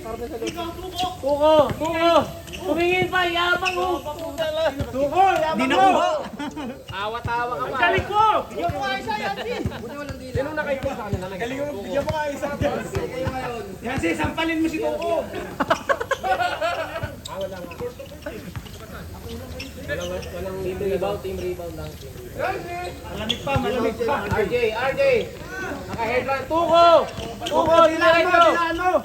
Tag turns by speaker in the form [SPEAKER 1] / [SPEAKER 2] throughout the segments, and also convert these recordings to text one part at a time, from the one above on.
[SPEAKER 1] Tuko! Tuko! Tumingin pa, yabang mo! Tuko, yabang mo! Awa-tawa ka pa. Galing ko! Bigyan mo nga isa, Yancy! Sinong nakaipon sa kanila? Galing mo, bigyan mo nga isa, Yancy! Yancy, sampalin mo si Tuko! Wala nga. Walang team rebound lang. Malamig pa, malamig pa. RJ! Naka-headline. Tuko! Tuko, dinakit nyo!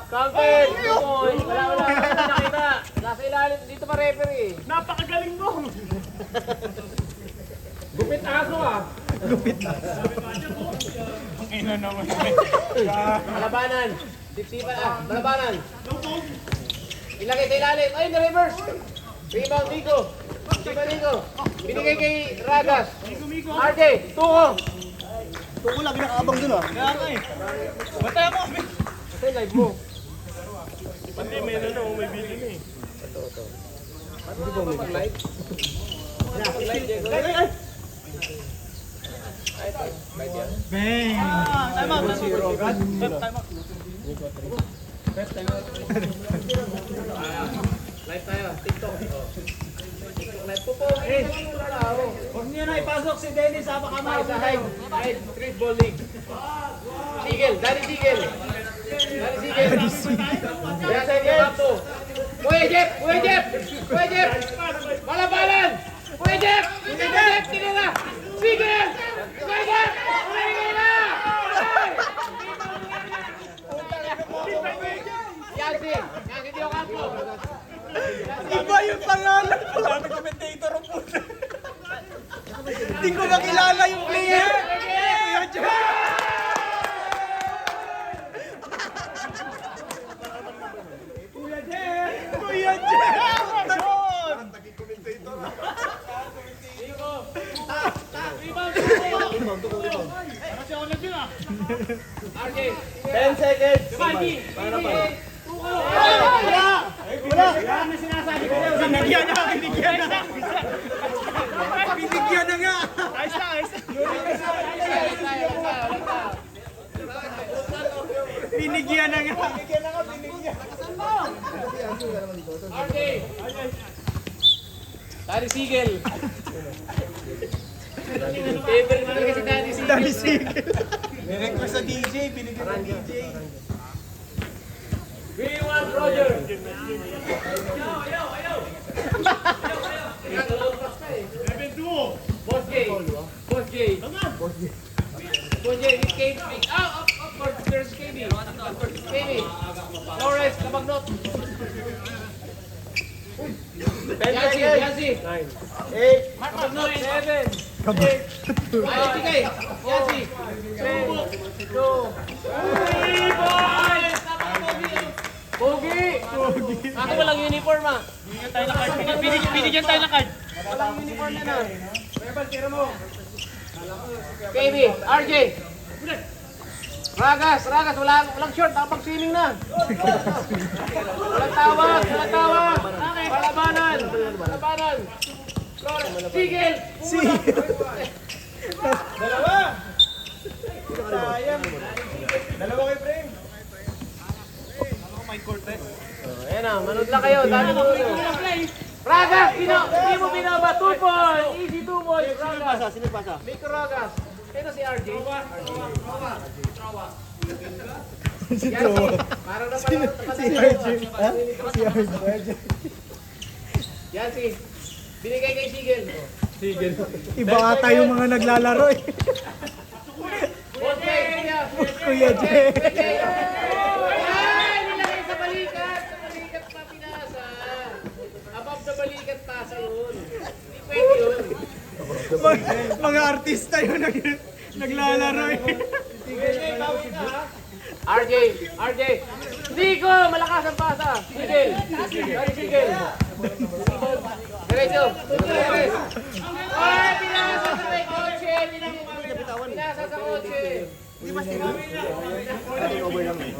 [SPEAKER 1] Counter! Tuko! Wala nakita. Nasa ilalim, dito pa referee. Napakagaling mo! Gupit aso ah! Gupit aso. Ang ina naman. Malabanan! Dipsipan ah! Malabanan! Ilagay sa ilalim. Ay, na-reverse! Rebound, Nico. Binigay kay Ragas. RJ, Tuko.
[SPEAKER 2] Tuko lagi nakaabang dun ah.
[SPEAKER 1] Kaya nga eh. Batay mo. Batay live mo.
[SPEAKER 3] Pati may may video na eh.
[SPEAKER 1] Ito. Hindi ba may live? Live, Diego. Live yan.
[SPEAKER 3] Bang!
[SPEAKER 1] Time out. Live tayo, TikTok. Live po po.
[SPEAKER 3] Huwag niyo na ipasok si Dennis sa
[SPEAKER 1] Kamay sa high streetball league. Danny Sigel. Kaya sa inyo kampo. Kuya Jeff! Malabanan! Kuya Jeff! Tinira! Sigel! Kuya Jeff! Tinira! Yancy yung kampo.
[SPEAKER 3] Iba yung pangalan ko. Sabi commentator ang puso. Hindi ko makilala yung player. Kuya Jeff! Kuya Jeff! Parang naging commentator.
[SPEAKER 1] RJ!
[SPEAKER 3] 10 seconds. Wala na sinasabi ko sa'yo. Binigyan na nga. Binigyan na nga. Ayos na. Binigyan na nga.
[SPEAKER 1] RJ! Danny Sigel! Favorite mo talaga si Danny Sigel.
[SPEAKER 3] Danny Sigel. May request sa DJ. Binigyan ng DJ.
[SPEAKER 1] We want Roger! Boss J! Nick Cage! Up! There's KB! Flores, Kabagnot!
[SPEAKER 3] 10 seconds.
[SPEAKER 1] Yancy!
[SPEAKER 3] 8.
[SPEAKER 1] Kabagnot! 7! Ay, sige! Yancy! 3! 2! Uy, boys! Pogi! Ako walang uniform ah!
[SPEAKER 3] Binigyan tayo ng card.
[SPEAKER 1] Walang uniform na na! KB! RJ! Ragas! Walang short! Nakapag-swimming na! Walang tawag! Palabanan! Sigel!
[SPEAKER 3] Dalawa. Sayang. Dalawa kay frame. My court eh.
[SPEAKER 1] Ayan na, manood lang kayo. Dami mo ito. Ragas! Hindi mo binaba. 2 points! Easy 2 points! Ragas!
[SPEAKER 2] Sino pasa?
[SPEAKER 1] Miko Ragas! Sino si RJ?
[SPEAKER 2] Si Trowa.
[SPEAKER 1] Parang na
[SPEAKER 2] Si RJ. Ha? Si RJ.
[SPEAKER 1] Yancy! Binigay kay Sigel.
[SPEAKER 2] Iba ata yung mga naglalaro eh. Kuya Jay.
[SPEAKER 1] Nilagay sa balikat! Sa balikat pa pinasa. Above the balikat pasa yun. Hindi pwede yun.
[SPEAKER 3] Mga artista yung naglalaro eh.
[SPEAKER 1] RJ! Nico! Malakas ang pasa! Sigel! Diretso! Ay! Pinasa sa may kotse! Pinasa sa kotse!
[SPEAKER 2] Hindi mas tingnan. Over lang eh.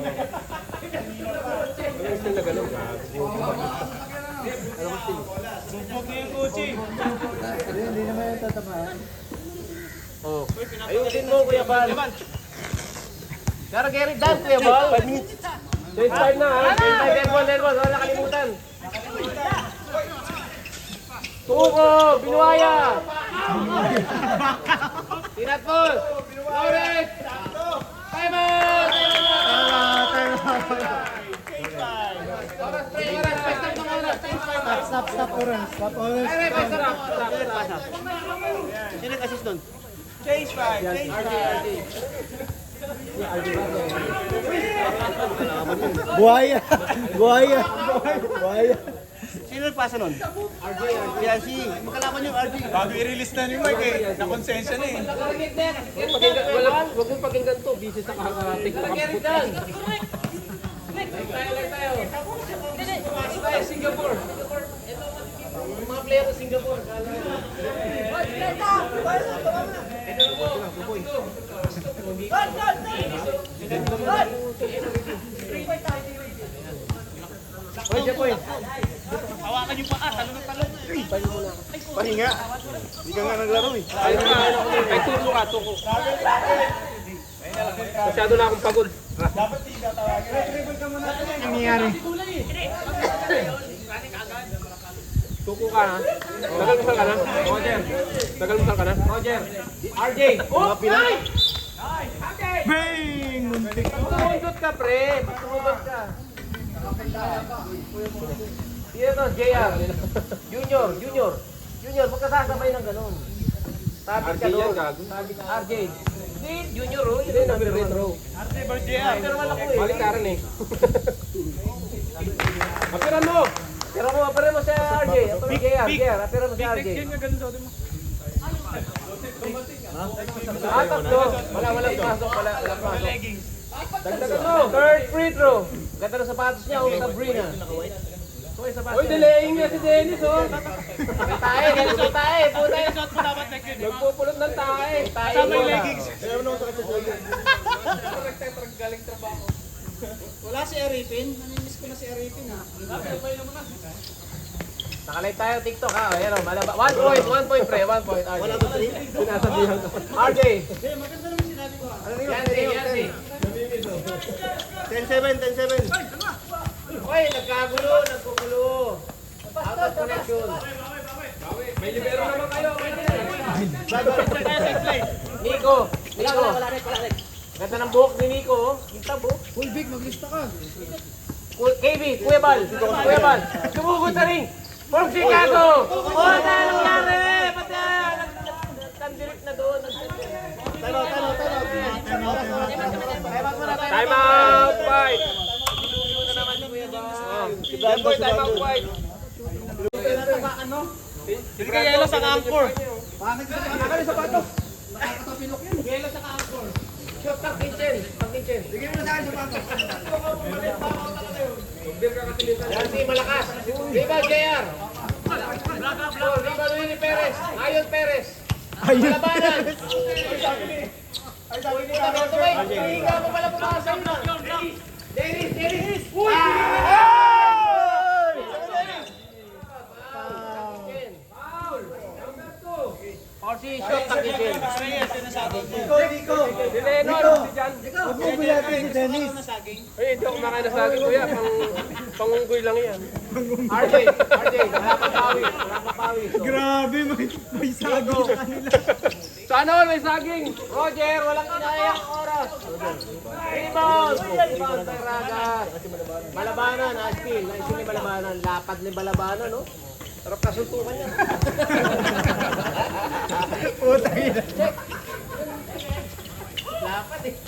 [SPEAKER 3] Sumpog na yung kotse.
[SPEAKER 2] Hindi naman yung tatamaan.
[SPEAKER 1] Ayusin mo, Kuya Bal! Kara Gary, dance, Kuya Bal!
[SPEAKER 2] 5 minutes.
[SPEAKER 1] Change time na ha. Dead ball. Wala kalimutan. Tuko, Binuaya. Tinatpol. Lawrence. Time out.
[SPEAKER 2] Stop oras.
[SPEAKER 1] Sino assist doon?
[SPEAKER 3] Change 5.
[SPEAKER 2] Buhaya.
[SPEAKER 1] Sino nagpasa nun? RJ. Yan si. Makalaban yung RJ.
[SPEAKER 3] Bago i-release na ni Mike eh. Nakonsensya na eh.
[SPEAKER 1] Huwag mong pakinggan to. Busy sa kakatik. Nakaputan. Tayo. Singapore. Yung mga player sa Singapore.
[SPEAKER 3] Hawakan yung paa. Talon.
[SPEAKER 2] Pahinga. Hindi ka nga naglaro eh.
[SPEAKER 1] Ay, tuko ka. Masyado na akong pagod.
[SPEAKER 2] Ano nangyari?
[SPEAKER 1] Tuko ka na. Tagal-musal ka na. Roger. Tagal-musal ka na. Roger. RJ. Oh! Ay!
[SPEAKER 2] Bang! Muntik.
[SPEAKER 1] Tumundot ka, pre. Tumundot ka. Sino to? JR. Junior, magkasasabay ng ganun. Sabi ka doon. Sabi ka, RJ. Hindi, Junior oh. Hindi, number retro.
[SPEAKER 3] RJ Bardia.
[SPEAKER 1] Pero naman ako eh. Balikaran eh. Apiran mo! Apiran mo sa RJ. Apiran mo sa RJ. Tatlo. Walang pasok. Dagdagan mo. Third free throw. Ganda ng sapatos niya. Sabrina. Uy, delaying niya si Dennis oh. Tae. Puta. Nagpupulot ng tae.
[SPEAKER 3] Kasama yung leggings.
[SPEAKER 4] Wala si Arifin. Namimiss ko na si Arifin ha.
[SPEAKER 1] Nakalive tayo TikTok ha. Ayan o, malaba. 1 point pre. 1 point. RJ. Wala ko 3. Sinasabihan ko. RJ.
[SPEAKER 4] Maganda naman sinabi ko ha.
[SPEAKER 1] Yancy. 10-7. Uy, nagkukulo. Out of connection. May libero naman kayo. Nico. Ganda ng buhok ni Nico. Kita buhok.
[SPEAKER 4] Full big, maglista ka.
[SPEAKER 1] KB, Kuya Bal. Sumugod na rin. From Chicago. Oh, dahil nangyari. Pati nagtandirip na doon. Time out, fight. Time out, fight.
[SPEAKER 3] Hindi ka yelo sa angkor.
[SPEAKER 1] Yelo sa ka-angkor. Shot pang kitchen. Sige mo na sa akin sa Yan si Malakas. Rival JR. Rival Willie Perez. Ayon Perez. Malabanan. Ay, sabi ni Roto, higa mo pala pumasa yun. Dennis. Uy! Orsi, shot ang kitchen.
[SPEAKER 2] Nico.
[SPEAKER 1] Dilenor.
[SPEAKER 2] Huwag mo gulatin si Dennis.
[SPEAKER 1] Ay, hindi ako kumakain na saging kuya. Pangunggoy lang yan. RJ, wala pang pawi.
[SPEAKER 2] Grabe, may saging sa kanila.
[SPEAKER 1] Sana all may saging. Roger, walang inayang oras. Rebound kay Ragas. Malabanan, Ashpil. Naisip ni Malabanan. Lapad ni Malabanan, no? Sarap kasuntukan yan.
[SPEAKER 2] Putang ina.
[SPEAKER 1] Lapad eh.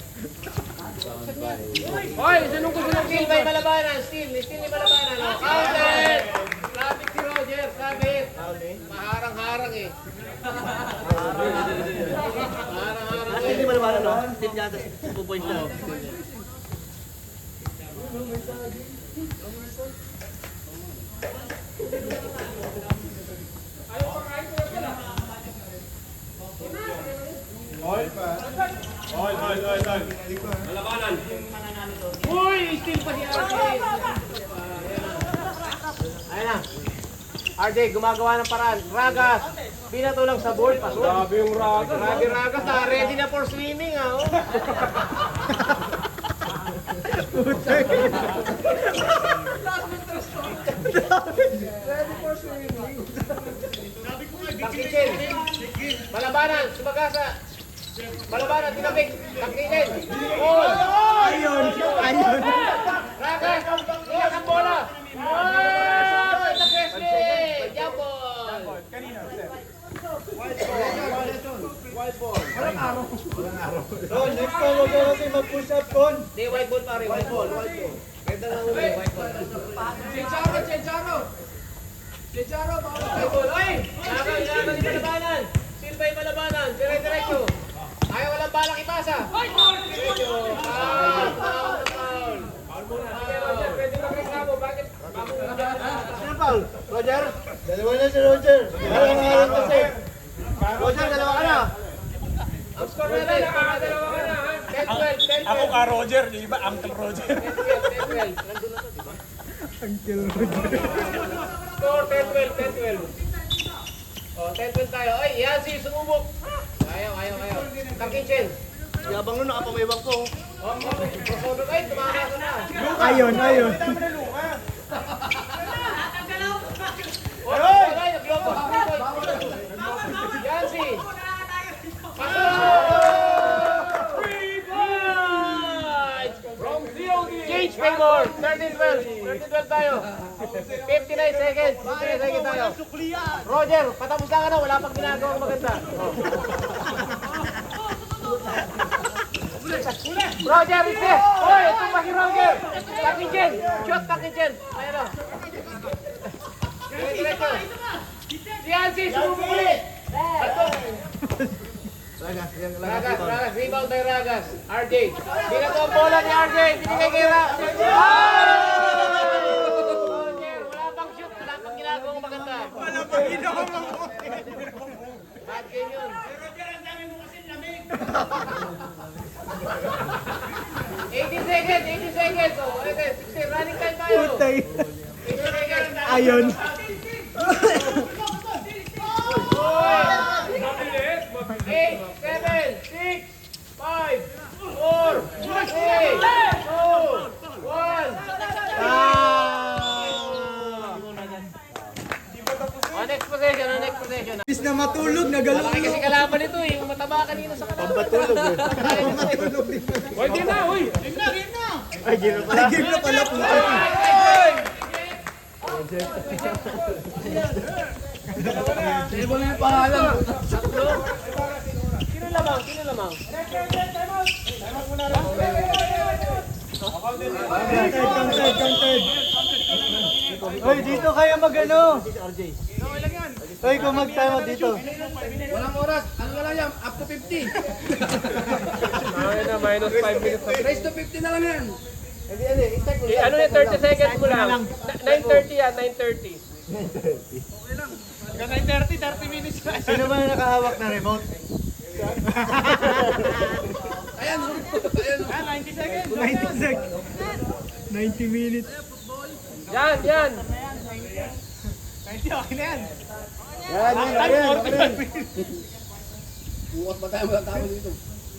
[SPEAKER 1] Hoy, sunong ko sunong steal by Malabanan. Steal ni Malabanan. Counted! Traffic si Roger, traffic. Maharang-harang eh. Maharang-harang eh.
[SPEAKER 4] Hindi Malabanan no? Steal niya ata 2 points na.
[SPEAKER 1] Uy, steal pa si RJ. Ayan na. RJ, gumagawa ng paraan. Ragas, binato lang sa board. Pasok. Grabe yung Ragas. Grabe Ragas. Ready na for swimming. Takitin. Malabanan, sumagasa. Malabanan, tinabik. Takitin. Goal.
[SPEAKER 2] Ayun! Ayun!
[SPEAKER 1] Ragas, liyak ang bola. Oh, Nagresli. Jump ball.
[SPEAKER 3] Ron, next time huwag ka natin mag-push up, Con.
[SPEAKER 1] Hindi, white ball pare, white ball. Ganda ng ulo, white ball. White ball, oy! Laban yung malabanan. Silva yung malabanan. Dire-diretso. Ayaw walang balak ipasa. Diretso. Foul, foul, foul. Pwede magreklamo, bakit?
[SPEAKER 3] Roger? Dalawa na si Roger. Dalawa na rin kasi. Roger, dalawa ka na.
[SPEAKER 1] Ang score natin, dalawa ka na, ha? 10-12, 10-12.
[SPEAKER 3] Ako ka Roger, yung iba Uncle Roger.
[SPEAKER 1] 10-12, 10-12. Nandun na to, diba?
[SPEAKER 2] Uncle Roger.
[SPEAKER 1] Score 10-12, 10-12. Oh, 10-12 tayo. Ay, yan si sumubok. Ayaw. Takitin.
[SPEAKER 3] Yabang nun, nakapamayabang ko.
[SPEAKER 1] Oh, prosodo. Ay, tumama ka na.
[SPEAKER 2] Ayun! Ayun!
[SPEAKER 1] Oh, ay, naglobo. Yan si. Change favor. 13-12. 13-12 tayo. 59 seconds. 59 seconds tayo. Roger, patapos lang ka na. Wala pang ginagawang maganda. Roger, is there. Oy, itong pa si Roger. Takitin. Shot, takitin. Ayan o. Diretso. Si Ansi, sumubok ulit. Ragas. Rebound by Ragas. RJ. Binato ang bola ni RJ. Binigay kay Roger, wala pang shoot. Wala pang ginagawang maganda. Bad game yun. 80 seconds. Oh, 60. Running time tayo.
[SPEAKER 2] Putay!
[SPEAKER 1] 80 seconds.
[SPEAKER 2] Ayun!
[SPEAKER 1] 8, 7, 6, 5, 4, 3, 2, 1. Next possession.
[SPEAKER 2] Bis na matulog, nagalong.
[SPEAKER 1] Malaki kasi kalaban nito eh. Yung mataba kanina sa kalaban.
[SPEAKER 3] Patulog eh.
[SPEAKER 1] Hoy, game na, hoy!
[SPEAKER 3] Ay, gino pala.
[SPEAKER 2] Ay, game na pala po.
[SPEAKER 1] Sino na yung pangalan? Tatlo. Sino lamang?
[SPEAKER 2] Counted!
[SPEAKER 3] Hoy, dito kaya mag-ano? Hoy, kung mag-time out dito.
[SPEAKER 4] Walang oras. Ano na lang yan? Up to 50.
[SPEAKER 1] Ay na, minus 5 minutes.
[SPEAKER 4] Raise to 50 na lang yan.
[SPEAKER 1] Ano yung 30 seconds mo lang? 9:30 yan, 9:30.
[SPEAKER 3] Hanggang 9:30, 30 minutes pa. Sino ba yung nakahawak na remote?
[SPEAKER 4] Ayan.
[SPEAKER 3] 90 seconds.
[SPEAKER 2] 90 seconds. 90 minutes.
[SPEAKER 1] Yan.
[SPEAKER 3] 90, okay na yan.
[SPEAKER 2] Yan.
[SPEAKER 4] Bukas pa tayo mga tao dito.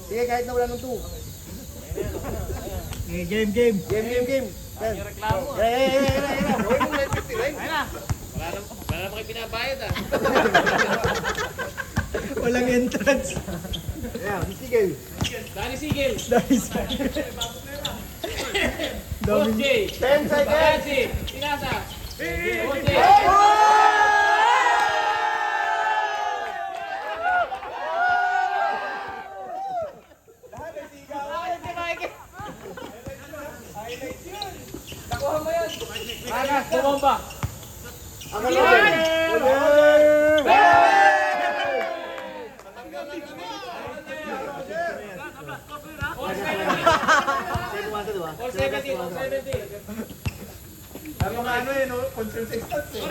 [SPEAKER 3] Sige, kahit na wala nung 2.
[SPEAKER 2] Game.
[SPEAKER 3] Game. Yan.
[SPEAKER 1] Huwag mong 9:59. Wala na kayo pinabayad ah.
[SPEAKER 2] Walang entrance.
[SPEAKER 3] Yan, sige.
[SPEAKER 1] Dani Sigel.
[SPEAKER 2] Nice.
[SPEAKER 1] Coach J.
[SPEAKER 3] 10 seconds.
[SPEAKER 1] Nancy. Pinasa. Coach J. Nakuha mo yan. Ragas, bumomba.
[SPEAKER 3] Ang galing.
[SPEAKER 1] All 70, all 70.
[SPEAKER 3] Ang mga ano eh, no? Consistent eh.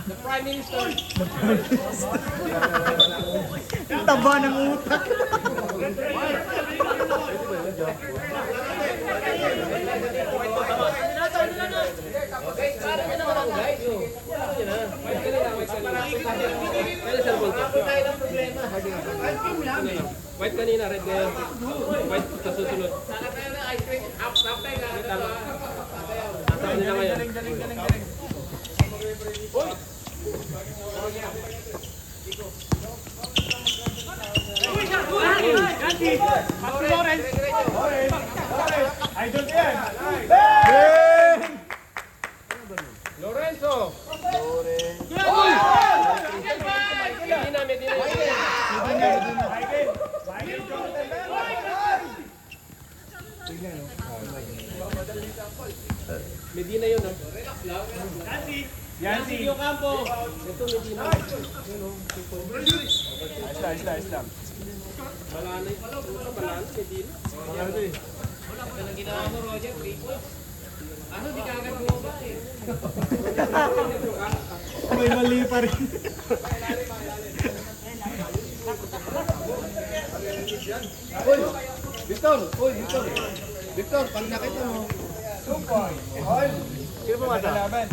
[SPEAKER 1] The Prime Minister.
[SPEAKER 2] Taba ng utak.
[SPEAKER 1] Guys, para nyo naman ako guys. Ano nyo na? White ka nila. Kaya cellphone ko. Tayo ng problema. White kanina, red ngayon. White, tapos susunod. Saka tayo na ice cream. Half tayo nga. Nasa nila ngayon.
[SPEAKER 3] Galing.
[SPEAKER 1] Uy!
[SPEAKER 3] Idol ko yan.
[SPEAKER 1] Lorenzo! Medina. Medina yun, no?
[SPEAKER 3] Yancy.
[SPEAKER 1] Yung kampo. Ito, Medina.
[SPEAKER 3] Ayos lang.
[SPEAKER 1] Malanay pala. Malanay, Medina. Ito lang ginawa mo, Roger. 3 points. Ano, di ka agad bumaba eh.
[SPEAKER 2] May mali pa rin.
[SPEAKER 4] Uy! Victor! Uy, Victor! Victor, pag nakita mo,
[SPEAKER 3] Sino po mata? Laban.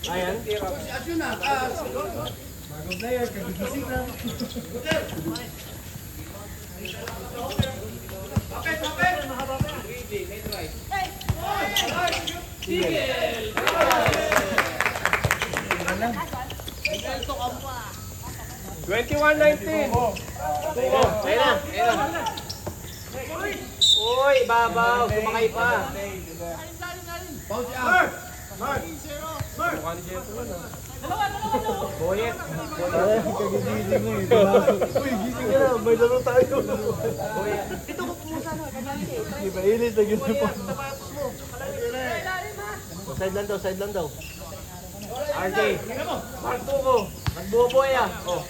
[SPEAKER 1] Ayan.
[SPEAKER 4] si Asyo na, taas.
[SPEAKER 1] Ayun na. Uy, babaw. Sumakay pa.
[SPEAKER 4] Paul si Am.
[SPEAKER 1] Mukha ni Jeff naman, ah. Boyet.
[SPEAKER 2] Kagigising mo eh. Uy, gising ka na. May laro tayo. Di ba inis na gina po.
[SPEAKER 1] Side lang daw. RJ. Martuko. Nagbuboy ah. Oh.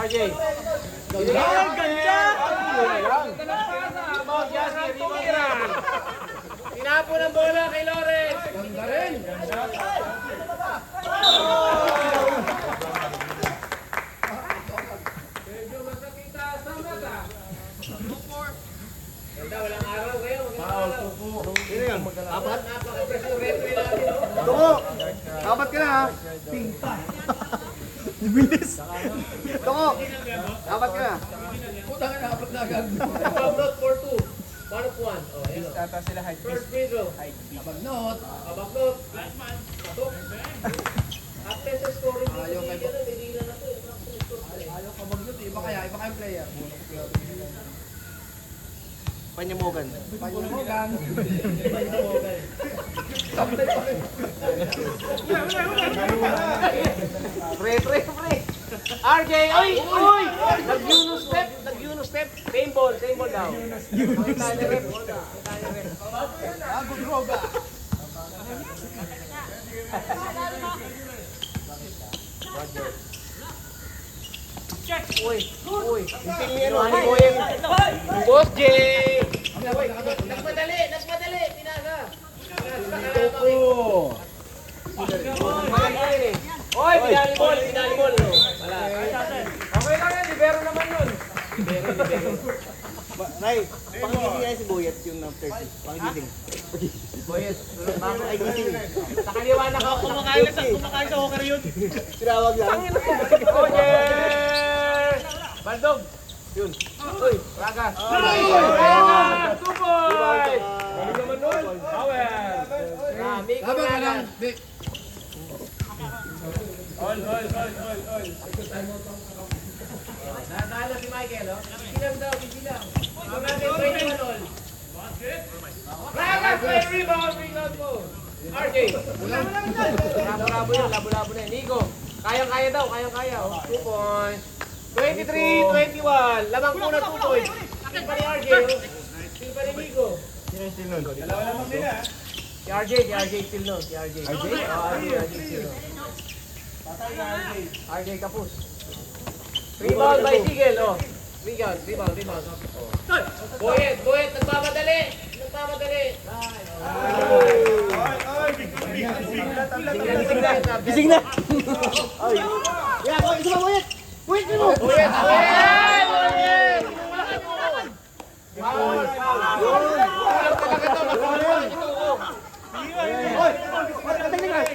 [SPEAKER 1] RJ. Ganda! Tinapo ng bola kay Lawrence.
[SPEAKER 4] Ganda rin.
[SPEAKER 1] Medyo masakita sa mata. Ganda, walang araw kayo.
[SPEAKER 4] Sino yan?
[SPEAKER 1] Apat? Napaka-pressure referee natin.
[SPEAKER 4] Tuko! Apat ka na ha?
[SPEAKER 2] Bilis.
[SPEAKER 4] Tuko! Apat ka na. Putang ina, apat na agad.
[SPEAKER 1] Abaknot 4-2. 1-1. Oh, ayan.
[SPEAKER 3] Tata sila high
[SPEAKER 1] First free throw.
[SPEAKER 4] Abaknot.
[SPEAKER 1] Abaknot. Patok. After sa scoring dito,
[SPEAKER 4] Ayaw kay
[SPEAKER 1] Medina na to.
[SPEAKER 4] Ayaw ka magnot. Iba kayong player.
[SPEAKER 1] Panyamogan.
[SPEAKER 4] Panyamogan.
[SPEAKER 1] Pre. RJ, oy! Nag-Uno step. Same ball daw. Makita niya rep.
[SPEAKER 4] Bago droga.
[SPEAKER 1] Uy. Impil niya no, ano boy? Boss J! Nagmadali. Tinaga.
[SPEAKER 4] Tuko!
[SPEAKER 1] Oy, pinali ball. No. Wala. Okay lang yan, libero naman yun. Libero.
[SPEAKER 2] Nay, pakigising ay si Boyet yung number 30. Pakigising.
[SPEAKER 1] Boyet,
[SPEAKER 2] Bakit ay gising?
[SPEAKER 1] sa kaliwa na ka.
[SPEAKER 3] Kumakain sa Hawker yun.
[SPEAKER 2] Tinawag lang.
[SPEAKER 1] Roger! Bandog! Yun. Uy, Ragas. Tuboy! Ano naman nun? Power! Miko
[SPEAKER 4] Laban ka lang,
[SPEAKER 1] Ragas.
[SPEAKER 4] Vic.
[SPEAKER 3] All.
[SPEAKER 1] Natalo si Michael, oh. Isilang daw, isilang. Ito natin, 21 all. Ragas, may rebound mo. RJ. Labo-labo na yun. Nico, kayang-kaya daw, oh. 2 points. 23-21. Lamang muna 2 points. Still pa ni RJ, oh. Still pa ni Nico.
[SPEAKER 3] Dalawa lamang nila.
[SPEAKER 1] Si RJ still no. Si RJ. RJ still no. RJ kapus. Rebound by Sigel, oh. Rebound. Oh. Boyet, nagmamadali.
[SPEAKER 2] Gising na. Ay. Yeah, boy, isa pa Boyet. Boyet mo.
[SPEAKER 1] Boyet! Foul talaga to, nagpapalaki to, oh.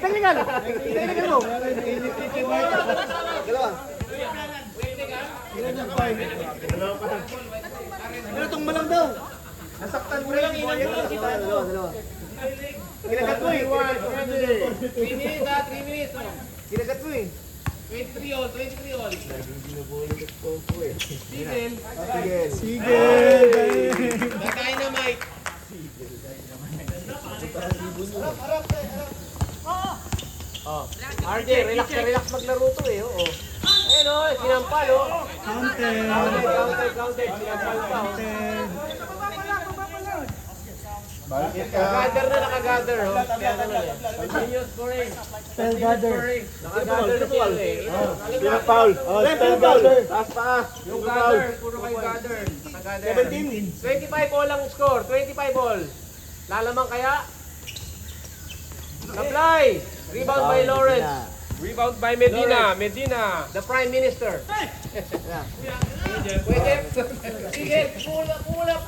[SPEAKER 1] Technical mo.
[SPEAKER 4] Dalawa.
[SPEAKER 2] Ano itong malang daw?
[SPEAKER 4] Nasaktan mo lang yun. Dalawa.
[SPEAKER 1] Kinagat mo eh. 3 minutes ha, 3 minutes.
[SPEAKER 4] Kinagat mo eh.
[SPEAKER 1] 23 all. Sigel.
[SPEAKER 2] Sige!
[SPEAKER 1] The Dynamite. Oh, RJ, relax maglaro to eh. Oo. Ayun oh, sinampal oh.
[SPEAKER 2] Counted!
[SPEAKER 1] Counted. Sinampal pa oh. Nakagather na nakagather oh. Kaya ano eh. Continuous scoring.
[SPEAKER 2] Spell gather!
[SPEAKER 1] Nakagather na sila eh.
[SPEAKER 2] Pinang foul! Oh, spell gather!
[SPEAKER 4] Taas.
[SPEAKER 1] Yung gather, puro kayo gather. Nakagather. 25 all ang score, 25 all. Lalamang kaya? Supply! Rebound by Lawrence.
[SPEAKER 3] Rebound by Medina.
[SPEAKER 1] The Prime Minister. Pwede? Sige, pulap.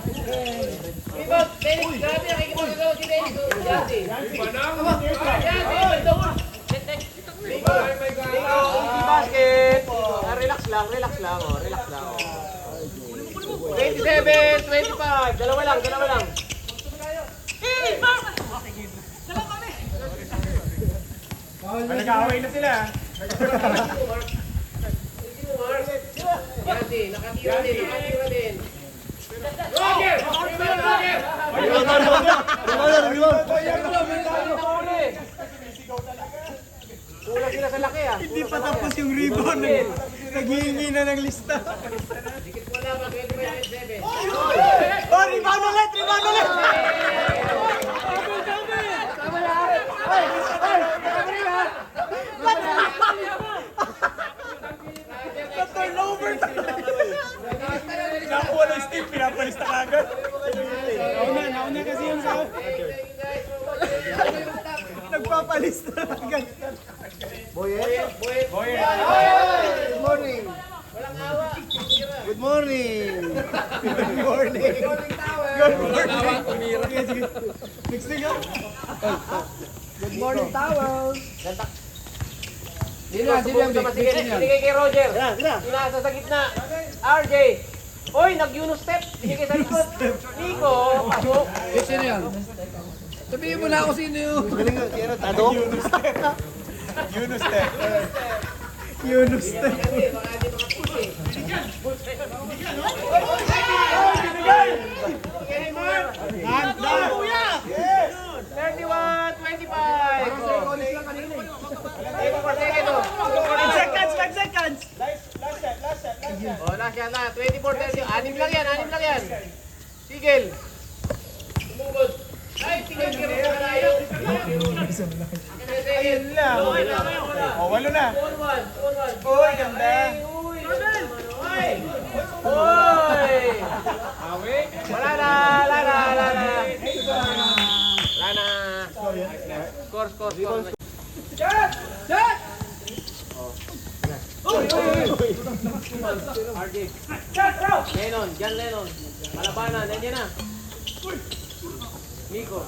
[SPEAKER 1] Rebound, Dennis, grabe, nakikipagagawa si Dennis. Yati. Rebound, easy basket. Relax lang. Oh, relax lang. 27, 25. Dalawa lang.
[SPEAKER 3] Nag-aaway na sila.
[SPEAKER 1] Yati, nakatira din. Roger! Kulang sila sa laki ah.
[SPEAKER 2] Hindi pa tapos yung rebound. Naghihingi na ng lista.
[SPEAKER 1] Dikit mo lang, 25-27.
[SPEAKER 2] Oh, rebound ulit! Turnover! Nakuha ng Steve, pinapalis na kagad. Nauna kasi yung sa... Nagpapalis na agad.
[SPEAKER 4] Boyet. Good morning.
[SPEAKER 2] Good morning. Next thing up.
[SPEAKER 4] Good morning, towel.
[SPEAKER 1] Binigay kay Roger. Inasa sa gitna. RJ. Oy, nag-Uno step. Binigay sa likod. Nico, pasok.
[SPEAKER 4] Sino yan? Sabihin mo na ako sino yun. Galing nga, kaya natado?
[SPEAKER 2] Yunus step. Hand down.
[SPEAKER 1] 31-25.
[SPEAKER 2] 10 seconds.
[SPEAKER 1] Oh, last yan na. 24-30. Anim lang yan. Sigel. Tumugod. Ay, tingnan ka rin na tayo.
[SPEAKER 2] Ayun lang. Oh, walo na. Uy, ganda.
[SPEAKER 1] Wala na. Score. RJ. John Lennon. Malabanan, nandiyan na. Nico.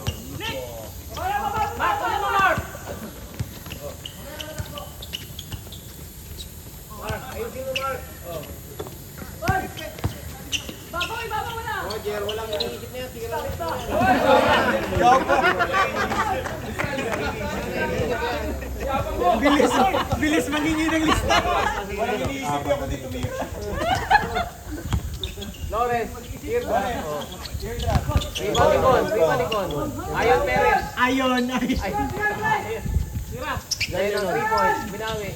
[SPEAKER 1] Mark! Ayusin mo, Mark. Babaw mo na! Roger, walang iniisip na yan. Sige lang.
[SPEAKER 2] Bilis mangingi ng lista.
[SPEAKER 1] Lawrence, teardrop. Rebound. Ayon Perez.
[SPEAKER 2] Ayon.
[SPEAKER 1] Dahil ng 3 points, binawi.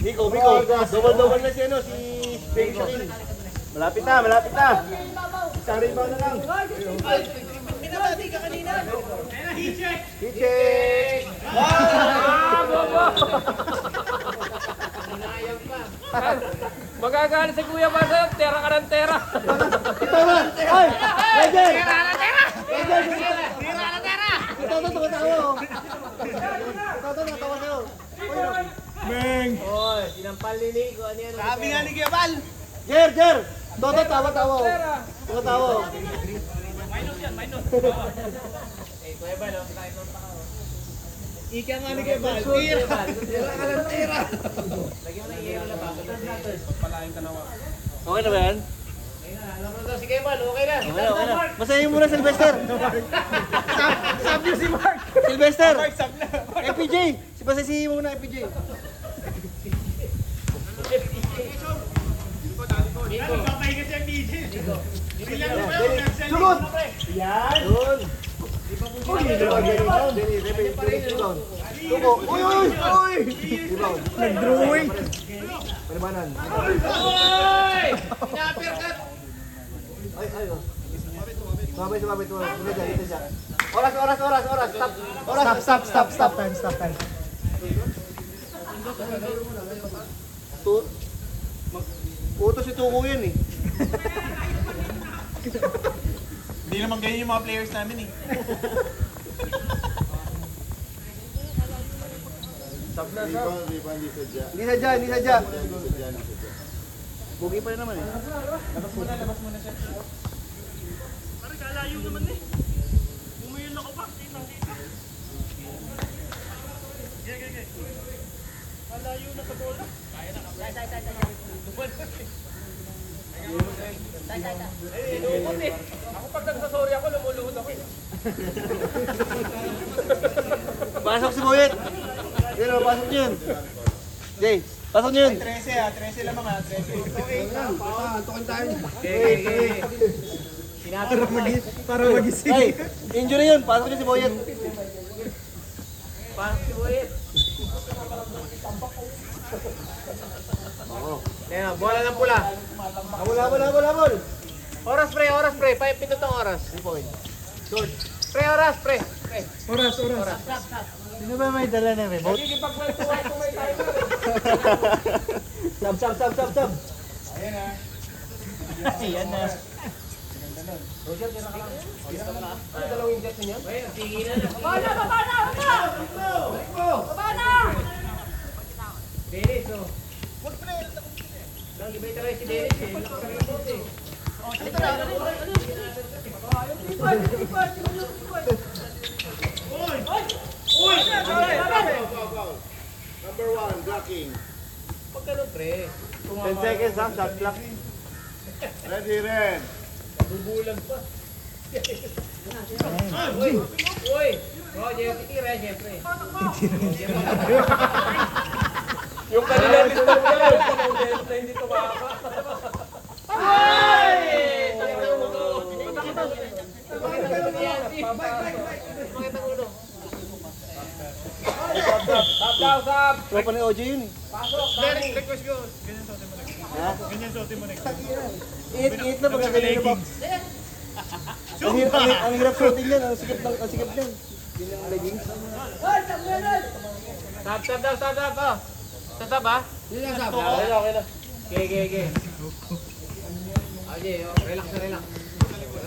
[SPEAKER 4] Miko. Double na si Baby Shaquille. Malapit na. Isang rebound na lang.
[SPEAKER 1] Binabati ka kanina.
[SPEAKER 4] Hichek!
[SPEAKER 1] Hinayang pa.
[SPEAKER 3] Magagalit si Kuya Masa, tera ka ng tera.
[SPEAKER 4] Ito na! Ay! Roger! Ito, natawa sa'yo.
[SPEAKER 2] Bang.
[SPEAKER 1] Oy, sinampal ni Nico. Ano yan?
[SPEAKER 2] Sabi nga ni Gabal.
[SPEAKER 4] Jer! Toto, tawa. Tawa.
[SPEAKER 1] Kuya Bal, kahit lang pa ako.
[SPEAKER 3] Ika nga ni Kuya Bal. Tira ka lang tira.
[SPEAKER 1] Lagyan mo na i-air na ba?
[SPEAKER 4] Okay na ba yan?
[SPEAKER 1] Alam mo daw si Kuya Bal, okay na.
[SPEAKER 4] Okay na. Masahin mo na, Sylvester.
[SPEAKER 3] Sab niyo si Mark.
[SPEAKER 4] Sylvester.
[SPEAKER 3] Mark, sab na.
[SPEAKER 4] FPJ. Masahin mo na, FPJ. Sugod! Yan! Yun! Uy! Rebound! Tuko! Uy! Uy! Uy! Rebound!
[SPEAKER 3] Nag-drawing.
[SPEAKER 4] Palimanan!
[SPEAKER 1] Uy! Pina-uppercut!
[SPEAKER 4] Ay! Ay! Sumabay! Dito siya! Oras! Stop! Oras!
[SPEAKER 3] Stop time.
[SPEAKER 4] Utos si Tuko yan eh.
[SPEAKER 3] Hindi naman ganyan yung mga players namin eh.
[SPEAKER 4] Hindi sadya. Bugi pa rin naman eh.
[SPEAKER 3] Labas muna siya. Parang kalayo naman eh. Bumuyol ako pa. Kalayo na sa bola.
[SPEAKER 1] Ako pag nagsasorry ako, lumuluhod ako eh.
[SPEAKER 4] Pasok si Boyet. Yun o, pasok niyo yun. Jay, pasok niyo yun.
[SPEAKER 3] 13 lang mga 13. Para magising.
[SPEAKER 4] Ay, injury yun. Pasok niyo si Boyet.
[SPEAKER 1] Parang si Boyet. Ayan, bola ng pula.
[SPEAKER 4] Habol.
[SPEAKER 1] Oras pre. 5 minutong oras. 3 point. Good. Pre, oras.
[SPEAKER 3] Oras.
[SPEAKER 4] Sino ba may dala ng remote?
[SPEAKER 1] Nakikipagkwentuhan kung may timer.
[SPEAKER 4] Sab.
[SPEAKER 3] Ayan na.
[SPEAKER 1] Ano dalawang injection yan? Ay, sige na. Baba na! Dennis, oh. Lang, iba yung si Dennis eh. Lakas ka rin ang bote.
[SPEAKER 2] Number 1, blocking.
[SPEAKER 1] Pag ganun, pre.
[SPEAKER 4] 10 seconds ha, shot clock.
[SPEAKER 2] Ready, red.
[SPEAKER 1] Bubulan pa. Uy! Roger, titira yan, syempre. Yung kanila, hindi tumaka. Ay! Stop!
[SPEAKER 4] Tropa ni OJ yun eh.
[SPEAKER 1] Pasok!
[SPEAKER 3] Derek, request ko.
[SPEAKER 4] Ha?
[SPEAKER 3] Ganyan suotin mo next.
[SPEAKER 4] Iit na magkagaling na box. Ang hirap shooting yan, ang sikap yan. Yun ang leggings.
[SPEAKER 1] Stop! Oh. Stop ah. Okay na. Okay. Okay, relax.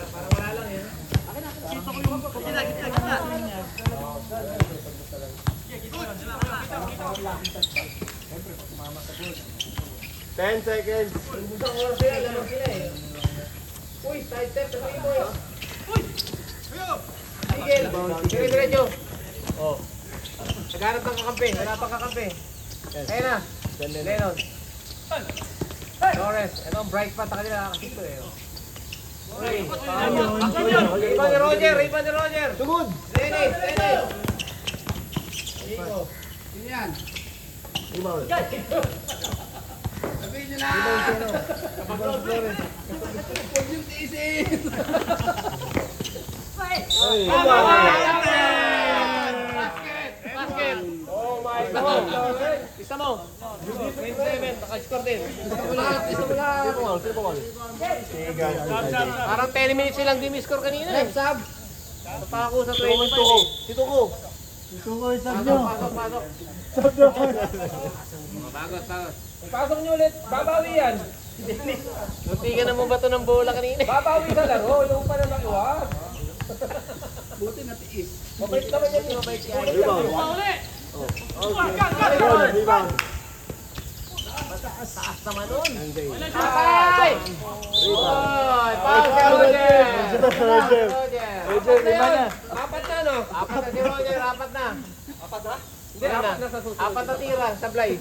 [SPEAKER 1] Para wala lang yan.
[SPEAKER 4] Ten seconds.
[SPEAKER 1] Isang oras sila, lamang sila eh. Uy, side step, sabihin mo eh. Sige, diretso. Oh. Naghanap ng kakampi, wala pang kakampi. Ayun na. Lennon. Torres, ito ang bright spot na kanila nakakasito eh. Uy, Rebound ni Roger.
[SPEAKER 4] Sugod.
[SPEAKER 1] Dennis. Iko.
[SPEAKER 4] Rebound.
[SPEAKER 1] Basket. Oh my God. Isa mo. 27, naka-score din. Parang 10 minutes silang di-score kanina eh. Sab. Pa ako sa 25 eh.
[SPEAKER 4] Dito ko.
[SPEAKER 1] Pasok. Bagos. Pasok nyo ulit. Babawi yan. Muntikan mo ba ito ng bola kanina? Babawi sa laro. Yung pa naman iwas. Buti na tiis. Mabait naman yan. Mabait yan.
[SPEAKER 4] Rebound.
[SPEAKER 1] Taas naman nun. Ay! Oy! Pass kay Roger!
[SPEAKER 4] Roger.
[SPEAKER 1] Roger!
[SPEAKER 4] Roger, lima na.
[SPEAKER 1] Apat na! no? Apat na tira niya, apat na. Apat na? Hindi na sa susunod. Apat na tira, sablay.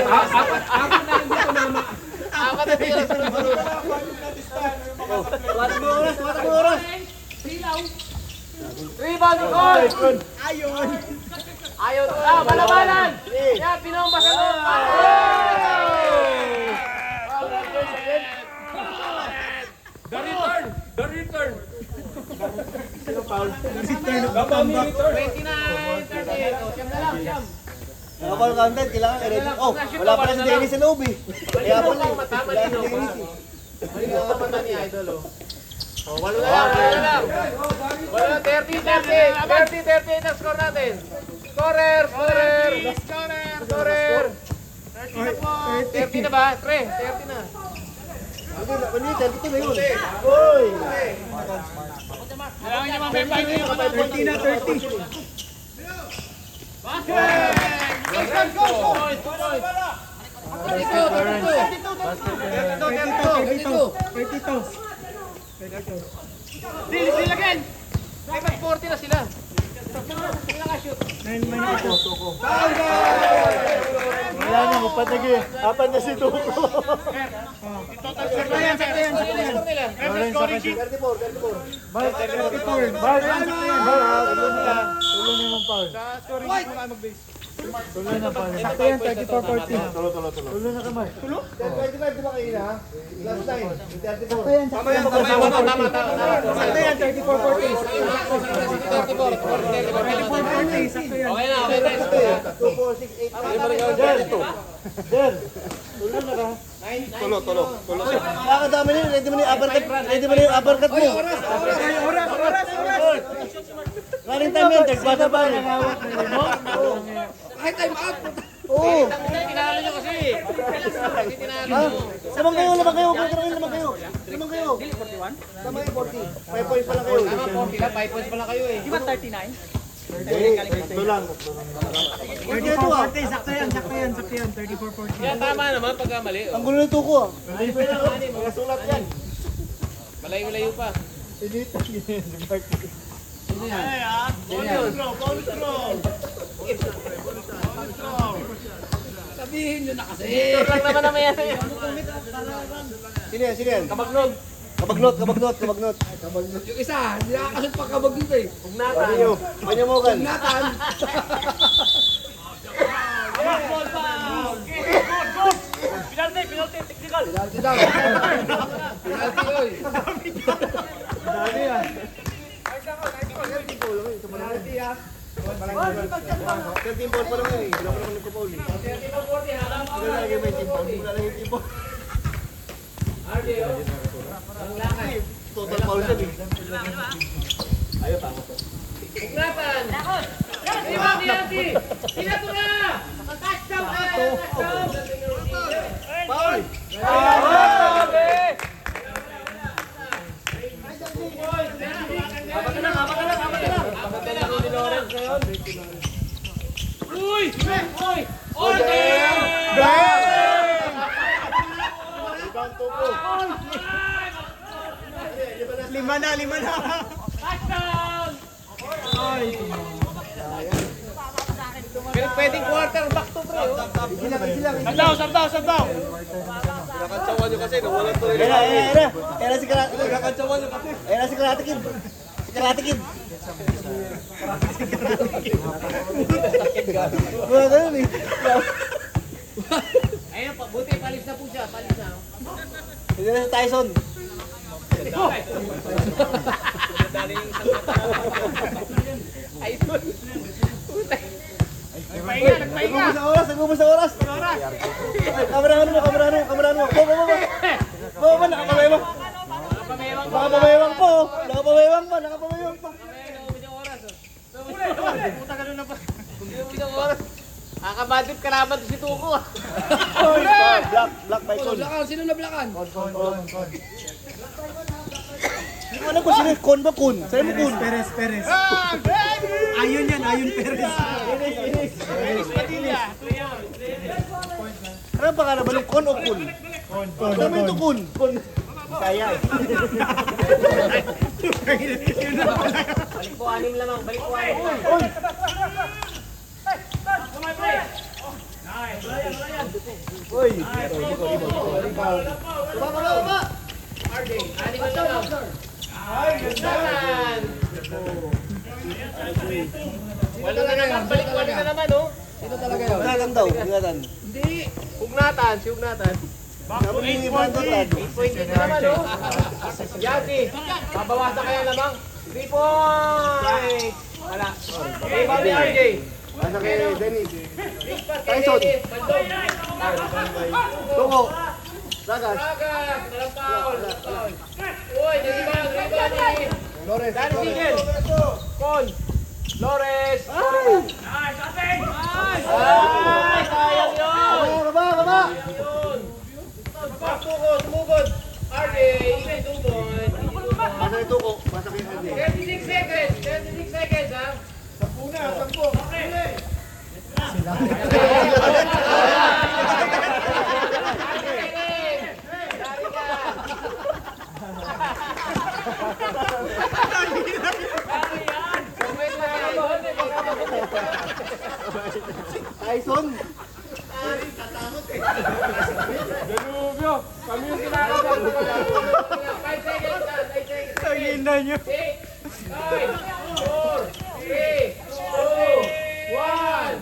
[SPEAKER 1] Apat na hindi tumama. Apat na tira, sunod-sunod.
[SPEAKER 4] Tumatak mo oras.
[SPEAKER 1] Rebound ni Cole! Ayun! Balabanan! Yan, pinomba sa loob! The return! The return! 29-38. O, siyam na lang, siyam.
[SPEAKER 4] Nakapal content, kailangan i-ready. Oh, wala pa si Dennis sa loob eh. Kaya pala eh.
[SPEAKER 1] Matama
[SPEAKER 4] Wala si
[SPEAKER 1] din,
[SPEAKER 4] Dennis eh.
[SPEAKER 1] Mali ang mata ni Idol, oh. O, walo na lang, walo na lang. Walo na, 30-38 ang score natin. Scorer! 30 na ba? 30 na.
[SPEAKER 4] Hindi, 32 na yun. Uy!
[SPEAKER 3] 30 na, 30.
[SPEAKER 1] Still again! 40 na sila. Sila ka-shoot.
[SPEAKER 4] Wala na, kapatid eh. Apat na si Tuko.
[SPEAKER 1] Sakto yan.
[SPEAKER 4] Scoring sheet. 34. Bal, 34. Bal, tulo naman pa.
[SPEAKER 3] Scoring sheet mo kayo mag-base.
[SPEAKER 4] Tulo na pa. Sakto yan, 34-40. Tulo. Tulo na kamay. Tulo? 25 di ba kayo na? Last time. 34. Sakto yan,
[SPEAKER 1] Tama.
[SPEAKER 3] Sakto yan, 34-40.
[SPEAKER 1] Okay na.
[SPEAKER 4] 2, 4, 6, 8. Del. Del. Tulo na ka. Tulo. Nakakadami na yun. Ready mo na yung uppercut mo.
[SPEAKER 3] Oras.
[SPEAKER 4] Running time yan. Tagbasa ba? Nangawak na yun mo?
[SPEAKER 3] Ay, time out.
[SPEAKER 4] Oo.
[SPEAKER 1] Tinalo nyo kasi.
[SPEAKER 4] Lamang kayo. Lamang kayo. Tama yung 40. 5 points pa lang kayo.
[SPEAKER 1] Tama, 40 lang. 5 points pala kayo eh.
[SPEAKER 3] Di ba 39?
[SPEAKER 4] Ito lang.
[SPEAKER 3] 34-40. Sakto yan. 34-40.
[SPEAKER 1] Yan, tama naman pagka mali.
[SPEAKER 4] Ang gulo nito ko. Mga sulat yan.
[SPEAKER 1] Malayo-layo pa.
[SPEAKER 3] Sabihin nyo na kasi.
[SPEAKER 1] Ito lang naman naman yan.
[SPEAKER 4] Sino yan?
[SPEAKER 1] Kabagnod.
[SPEAKER 4] Kabagnot.
[SPEAKER 3] Yung isa, hindi nakakasot pa kabag dito eh.
[SPEAKER 4] Panyo. Panyo mo kan.
[SPEAKER 3] Natan.
[SPEAKER 1] Penalty, technical.
[SPEAKER 3] Penalty daw. Penalty oy.
[SPEAKER 4] Dali yan.
[SPEAKER 3] Penalty ah.
[SPEAKER 4] 13 ball pa lang yan eh. Wala pa naman nagpa-foul eh. Wala lagi may team foul. Wala lagi team foul. Total foul yan eh. Ayaw, tama to.
[SPEAKER 1] Ugnatan. Iwan penalty. Sinato na. Touchdown.
[SPEAKER 4] Foul!
[SPEAKER 1] Uy!
[SPEAKER 4] Rebound Tuko.
[SPEAKER 3] Lima na.
[SPEAKER 1] Touchdown! Pwedeng quarterback to, pre. Sardaw!
[SPEAKER 4] Era si Karate Kid. Era si Karate Kid. Wala ganun eh.
[SPEAKER 1] Ayun po, buti palis na po siya. Palis na.
[SPEAKER 4] Hindi na si Tyson.
[SPEAKER 1] Idol.
[SPEAKER 4] Nagubos sa oras. Ay, kamerahan mo. Bo, nakapamewang. Nakapamewang po.
[SPEAKER 1] Puta ka na pa. Bilang oras. Kakabadip kalaban to si Tuko.
[SPEAKER 4] Black Python.
[SPEAKER 3] Blakan, sino na blakan?
[SPEAKER 4] Hindi ko alam kung sino yung Kon ba Kun? Sa'yo mo Kun?
[SPEAKER 3] Perez. Ayun Perez.
[SPEAKER 4] Ano ang pangalan ba? Kon o Kun? Saan mo ito Kun? Kaya eh.
[SPEAKER 1] Balik po, 6 lamang. Balik po, 6 lamang.
[SPEAKER 4] Uy!
[SPEAKER 1] RJ, 6 lamang. Yan! Wala na naman, balik ko na naman, oh. Sino talaga yun?
[SPEAKER 4] Ingatan daw, ingatan.
[SPEAKER 1] Hindi. Hugnatan, si Hugnatan.
[SPEAKER 4] Sabi ni Brandon Tag.
[SPEAKER 1] 8 point din naman, oh. Yati, babawasan kaya lamang. 3 points! Wala. Okay, Bobby RJ.
[SPEAKER 4] Asa kay Dennis.
[SPEAKER 1] Tyson.
[SPEAKER 4] Tungo. Sagas.
[SPEAKER 1] Ragas, walang foul. Uy, nagibang, ni
[SPEAKER 4] Lores.
[SPEAKER 1] Danny Sigel. Con. Flores. Ay, sayang yun.
[SPEAKER 4] Kaba!
[SPEAKER 1] Yun. Sumugod. RJ, even tungkol.
[SPEAKER 4] Asa kay Tungo. Asa kay Andy.
[SPEAKER 1] 36 seconds. 36 seconds, ha? 10.
[SPEAKER 4] Tyson.
[SPEAKER 1] Danubyo, kami yung kinakabahan. 5 seconds, 8 seconds.
[SPEAKER 3] Tangin na nyo.
[SPEAKER 1] 6, 5, 4, 3, 2, 1.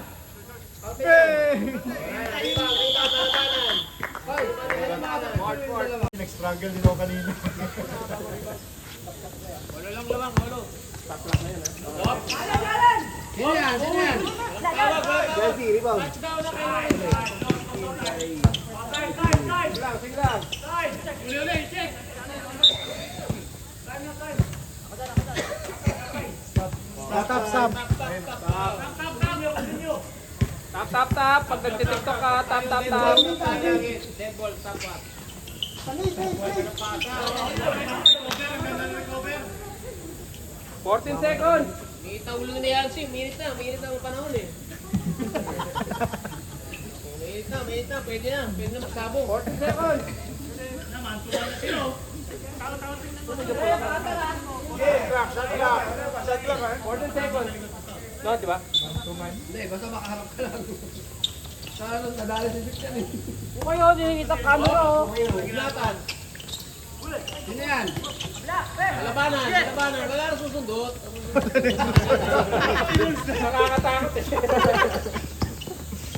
[SPEAKER 2] Nag-struggle din ako kanina.
[SPEAKER 4] Chelsea, rebound.
[SPEAKER 2] Tap, Sam.
[SPEAKER 1] Tap. Pag nagtitiktok ka, tap. Dead ball, tap. 14 seconds. Minit na ulo na yan, Sim. Minit na ang panahon eh. Minit na. Pwede na magsabong. 14 seconds. 14 seconds. No, di ba? Hindi, basta makaharap ka lang. Sana nadali si Victor eh. Kung kayo, nakikita camera oh. Hugnatan. Sino yan? Labanan. Wala na susundot. Nakakatakot eh.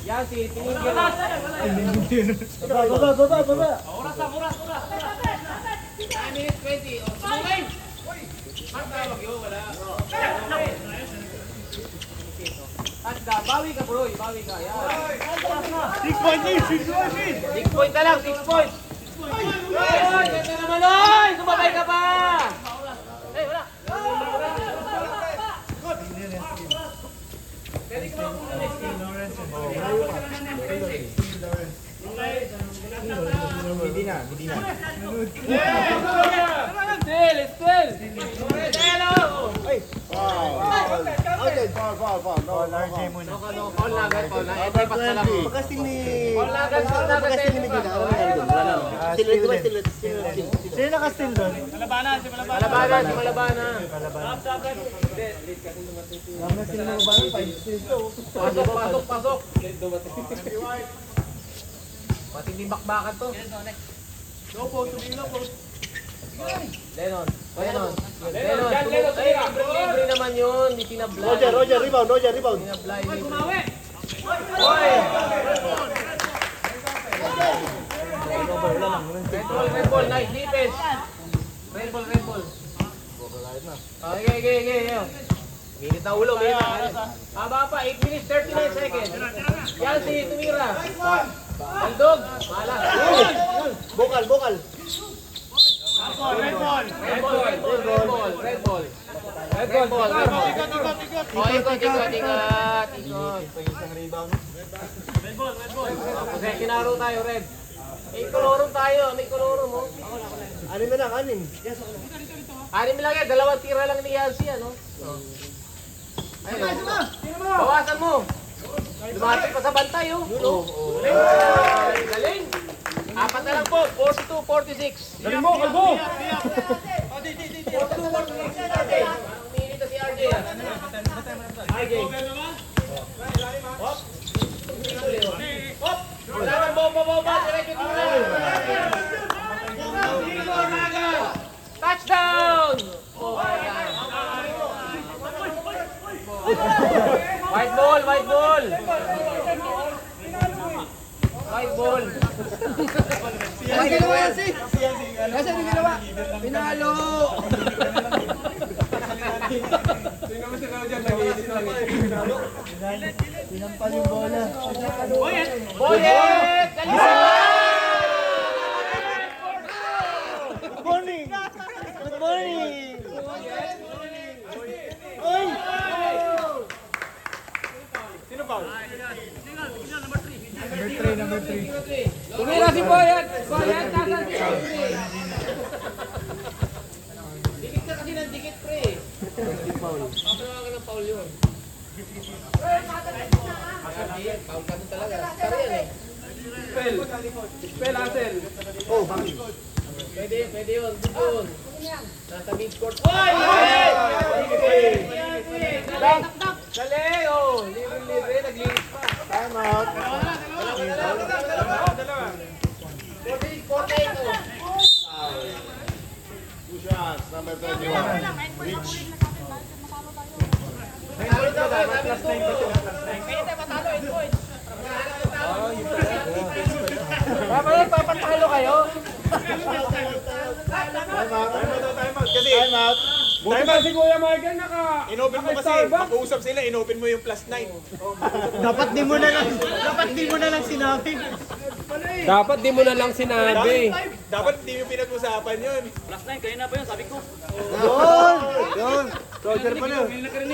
[SPEAKER 1] Yan si tingin ka na.
[SPEAKER 4] Baba.
[SPEAKER 1] Oras. 9 minutes 20. Sumungay! Mark tawag yun, wala. Touchdown. Bawi ka bro, bawi ka. Yan.
[SPEAKER 3] 6 point lead.
[SPEAKER 1] 6 point na lang, 6 points. Oy, ganda naman oy! Sumabay ka pa! Eh, wala. Pwede ka makuha
[SPEAKER 2] Foul. RJ muna.
[SPEAKER 1] Call na agad. Entry pass na lang.
[SPEAKER 4] Pagkasting ni...
[SPEAKER 1] Call na agad.
[SPEAKER 4] Pagkasting ni Medina. Ano nangyari doon? Wala na. Still.
[SPEAKER 2] Sino naka-steal doon?
[SPEAKER 1] Malabanan. Pasok. Pati di bakbakan to. Lenon. Libre naman yun. Di tinablay.
[SPEAKER 4] Roger, rebound.
[SPEAKER 1] Tinablay. Oy! Red ball. Nice defense. Red ball. Okay. Minit na ulo. Haba pa. 8 minutes 39 seconds. Yan si tumira. Aldog. Malas.
[SPEAKER 4] Bokal.
[SPEAKER 1] Red ball. Oh, ikot. Possession na tayo, Red. May kolorong tayo. May kolorong mo.
[SPEAKER 4] Anim na lang, anim.
[SPEAKER 1] Anim lang yan. 2 tira lang ni Yancy, ano? Ayun. Bawasan mo. Lumapit pa sa bantay, oh. Galing. Apat na lang po, 42, 46.
[SPEAKER 3] Galing mo, kalbo!
[SPEAKER 1] 42, 46. RJ. Minit na si RJ. RJ. Hop. Hop. Kailangan bomba. Diretso tira. Touchdown! White ball. White ball.
[SPEAKER 3] Ang ginawa yan si! Kasi ang ginawa? Pinalo! Tingnan mo si Kao dyan, nag-iinit lang eh.
[SPEAKER 4] Pinampal yung bola.
[SPEAKER 1] Boyet!
[SPEAKER 4] Good morning! Good morning! Oy!
[SPEAKER 3] Sino pa?
[SPEAKER 2] Number 3.
[SPEAKER 1] Tumira si Boyet! Boyet, nasan si Dikit ka kasi ng dikit, pre. Foul ng foul yun. Foul ka talaga. Sari yan eh.
[SPEAKER 3] Spell, Ansel.
[SPEAKER 4] Oh, bakit?
[SPEAKER 1] Pwede yun. Doon. Nasa mid-court. Oy! Dali! Oh! Libre. Naglinis pa.
[SPEAKER 4] Time out.
[SPEAKER 3] Dalawa.
[SPEAKER 1] 48 oh.
[SPEAKER 4] Two shots, number 21. Reach.
[SPEAKER 1] Papatalo kayo?
[SPEAKER 4] Time out.
[SPEAKER 3] Kasi,
[SPEAKER 4] Time out.
[SPEAKER 3] buti ba si Kuya Michael inopen mo kasi, mag-uusap sila, inopen mo yung +9.
[SPEAKER 4] Dapat di mo na lang sinabi.
[SPEAKER 1] Dapat di mo na lang sinabi.
[SPEAKER 3] Dapat hindi mo pinag-usapan yun.
[SPEAKER 4] Yun. Roger pa na. Bigyan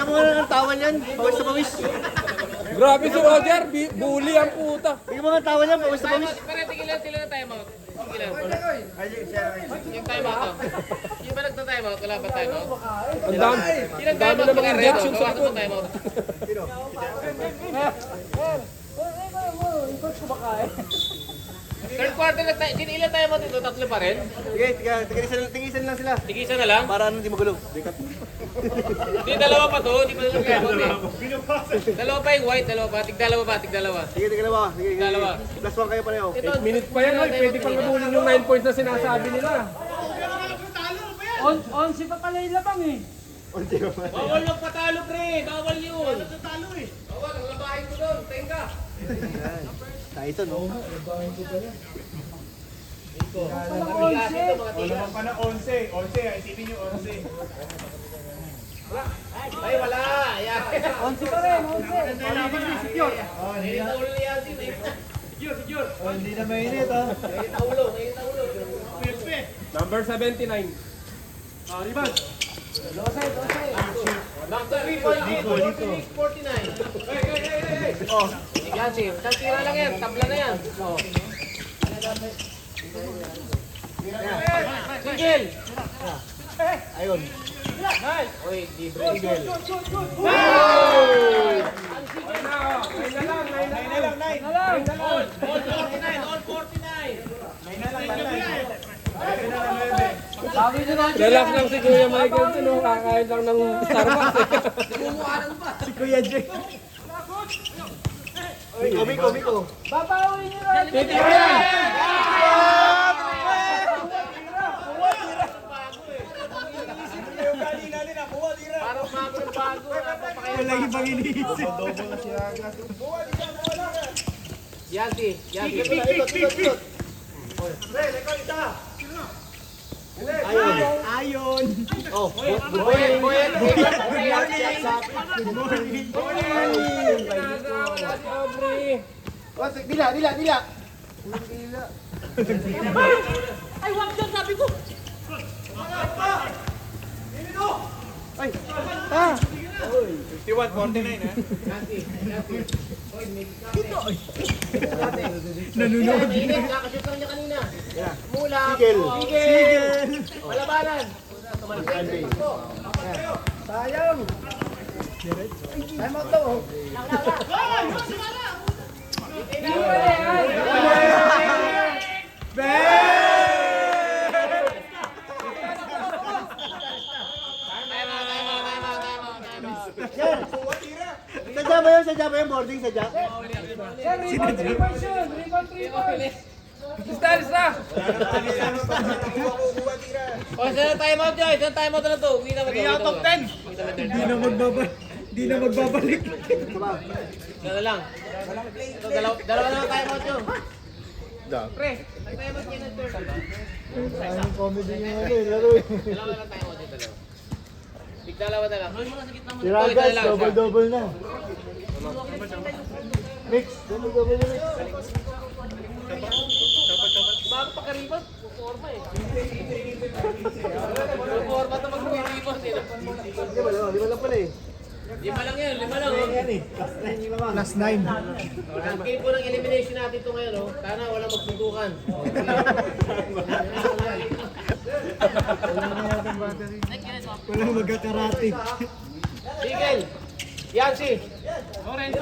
[SPEAKER 4] mo na ng tawal yan. Pawis na pawis.
[SPEAKER 1] Grabe si Roger, bully ang puta.
[SPEAKER 4] Bigyan mo ng tawal yan. Pawis na pawis.
[SPEAKER 1] Pero tigilan sila na timeout. Tigilan. Yung timeout. Yung ba nagta-timeout? Wala ba timeout?
[SPEAKER 2] Ang dami namang injection sa likod.
[SPEAKER 1] Timeout. Third quarter na tayo. Ilan timeout ito? Tatlo pa rin?
[SPEAKER 4] Sige, tigisan lang sila.
[SPEAKER 1] Tigisa na lang?
[SPEAKER 4] Para hindi magulo.
[SPEAKER 1] Hindi, dalawa pa to. Hindi pa na lang timeout eh. Dalawa pa yung white. Tigdalawa ba?
[SPEAKER 4] Sige, dalawa. Sige.
[SPEAKER 1] Dalawa.
[SPEAKER 4] Plus one kayo pareho.
[SPEAKER 2] 8 minutes pa yan, oy. Pwede pang nabulin yung 9 points na sinasabi nila.
[SPEAKER 3] 11 pa pala yung labang eh.
[SPEAKER 1] Bawal lang patalo, pre. Bawal yun. Bawal. Ang labahin ko doon. Tenga.
[SPEAKER 4] Tyson, no?
[SPEAKER 3] Wala pa na 11. 11, isipin nyo 11.
[SPEAKER 1] Ay, wala. Ayan.
[SPEAKER 3] 11 pa rin, 11.
[SPEAKER 1] Secure. Mainit na ulo ni Yancy.
[SPEAKER 4] Hindi na mainit, ha?
[SPEAKER 1] Mainit na ulo.
[SPEAKER 2] Number 79.
[SPEAKER 3] Rebound.
[SPEAKER 1] Number 3, 49. Oh, Yancy. Tira lang yan. Tabla na yan. Oh. Single.
[SPEAKER 4] Ayun.
[SPEAKER 1] Oy, libre. Single. All 49.
[SPEAKER 2] Relax lang si Kuya Michael dun, no? Kakain lang ng Starbucks eh.
[SPEAKER 4] Si Kuya Jay. Miko.
[SPEAKER 2] Titira yan!
[SPEAKER 1] Parang bago.
[SPEAKER 4] Wala ibang iniisip.
[SPEAKER 1] Yancy.
[SPEAKER 4] Ayun. Oh, good
[SPEAKER 1] Boyet.
[SPEAKER 4] morning.
[SPEAKER 2] Wala si Aubrey.
[SPEAKER 4] Dila.
[SPEAKER 5] Ay, wag dyan, sabi ko.
[SPEAKER 4] Ay. Ah.
[SPEAKER 3] 51, 49 ha.
[SPEAKER 1] Nanonood. Nakashoot lang niya kanina. Mula.
[SPEAKER 4] Sigel.
[SPEAKER 1] Malabanan.
[SPEAKER 4] Sayang. Time out daw.
[SPEAKER 1] Hindi
[SPEAKER 4] Sir, sadya ba yun? Sadya ba yun? Boarding sadya?
[SPEAKER 1] O, saan time out dyan? Saan time out na to? Uwi na mo to.
[SPEAKER 3] 3 out of 10.
[SPEAKER 2] Di na magbabalik.
[SPEAKER 1] Dala lang. Ito, dalawa na lang time out yun. Pre, nag-time out kayo ng third.
[SPEAKER 4] Ang comedy yung ano eh, laro eh.
[SPEAKER 1] Dalawa lang time out yung dalawa. Dalawa na lang.
[SPEAKER 4] Si Ragas, double-double na. Mix, double-double na mix.
[SPEAKER 1] Bago pa karibas, puporma eh. Puporma ito mag-ribas eh.
[SPEAKER 4] Lima lang pala eh.
[SPEAKER 1] Lima lang yan, lima lang. Oh.
[SPEAKER 2] Plus 9.
[SPEAKER 1] Ang game po ng elimination natin ito ngayon, oh. Sana walang magsundukan.
[SPEAKER 2] Walang magkakarate.
[SPEAKER 1] Sigel! Yan si! Torres!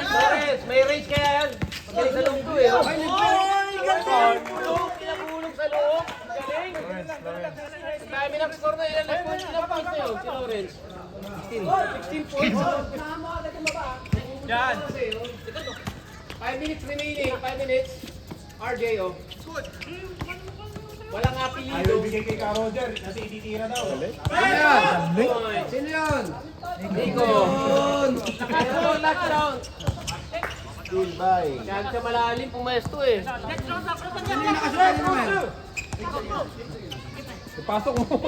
[SPEAKER 1] May range kaya yan! Magaling sa loob to eh. Oh. Pinabulog sa loob! Galing! Ang dami ng score na ilan ng points na yun, si Lawrence. 16 points. Yan! 5 minutes remaining, 5 minutes. RJ, oh. Walang apelido.
[SPEAKER 3] Bigay kay Ka Roger kasi ititira daw.
[SPEAKER 1] Sino yun? Nico. Nakasol, last round.
[SPEAKER 4] Still by.
[SPEAKER 1] Yan siya malalim, pumesto eh.
[SPEAKER 3] Pasok mo.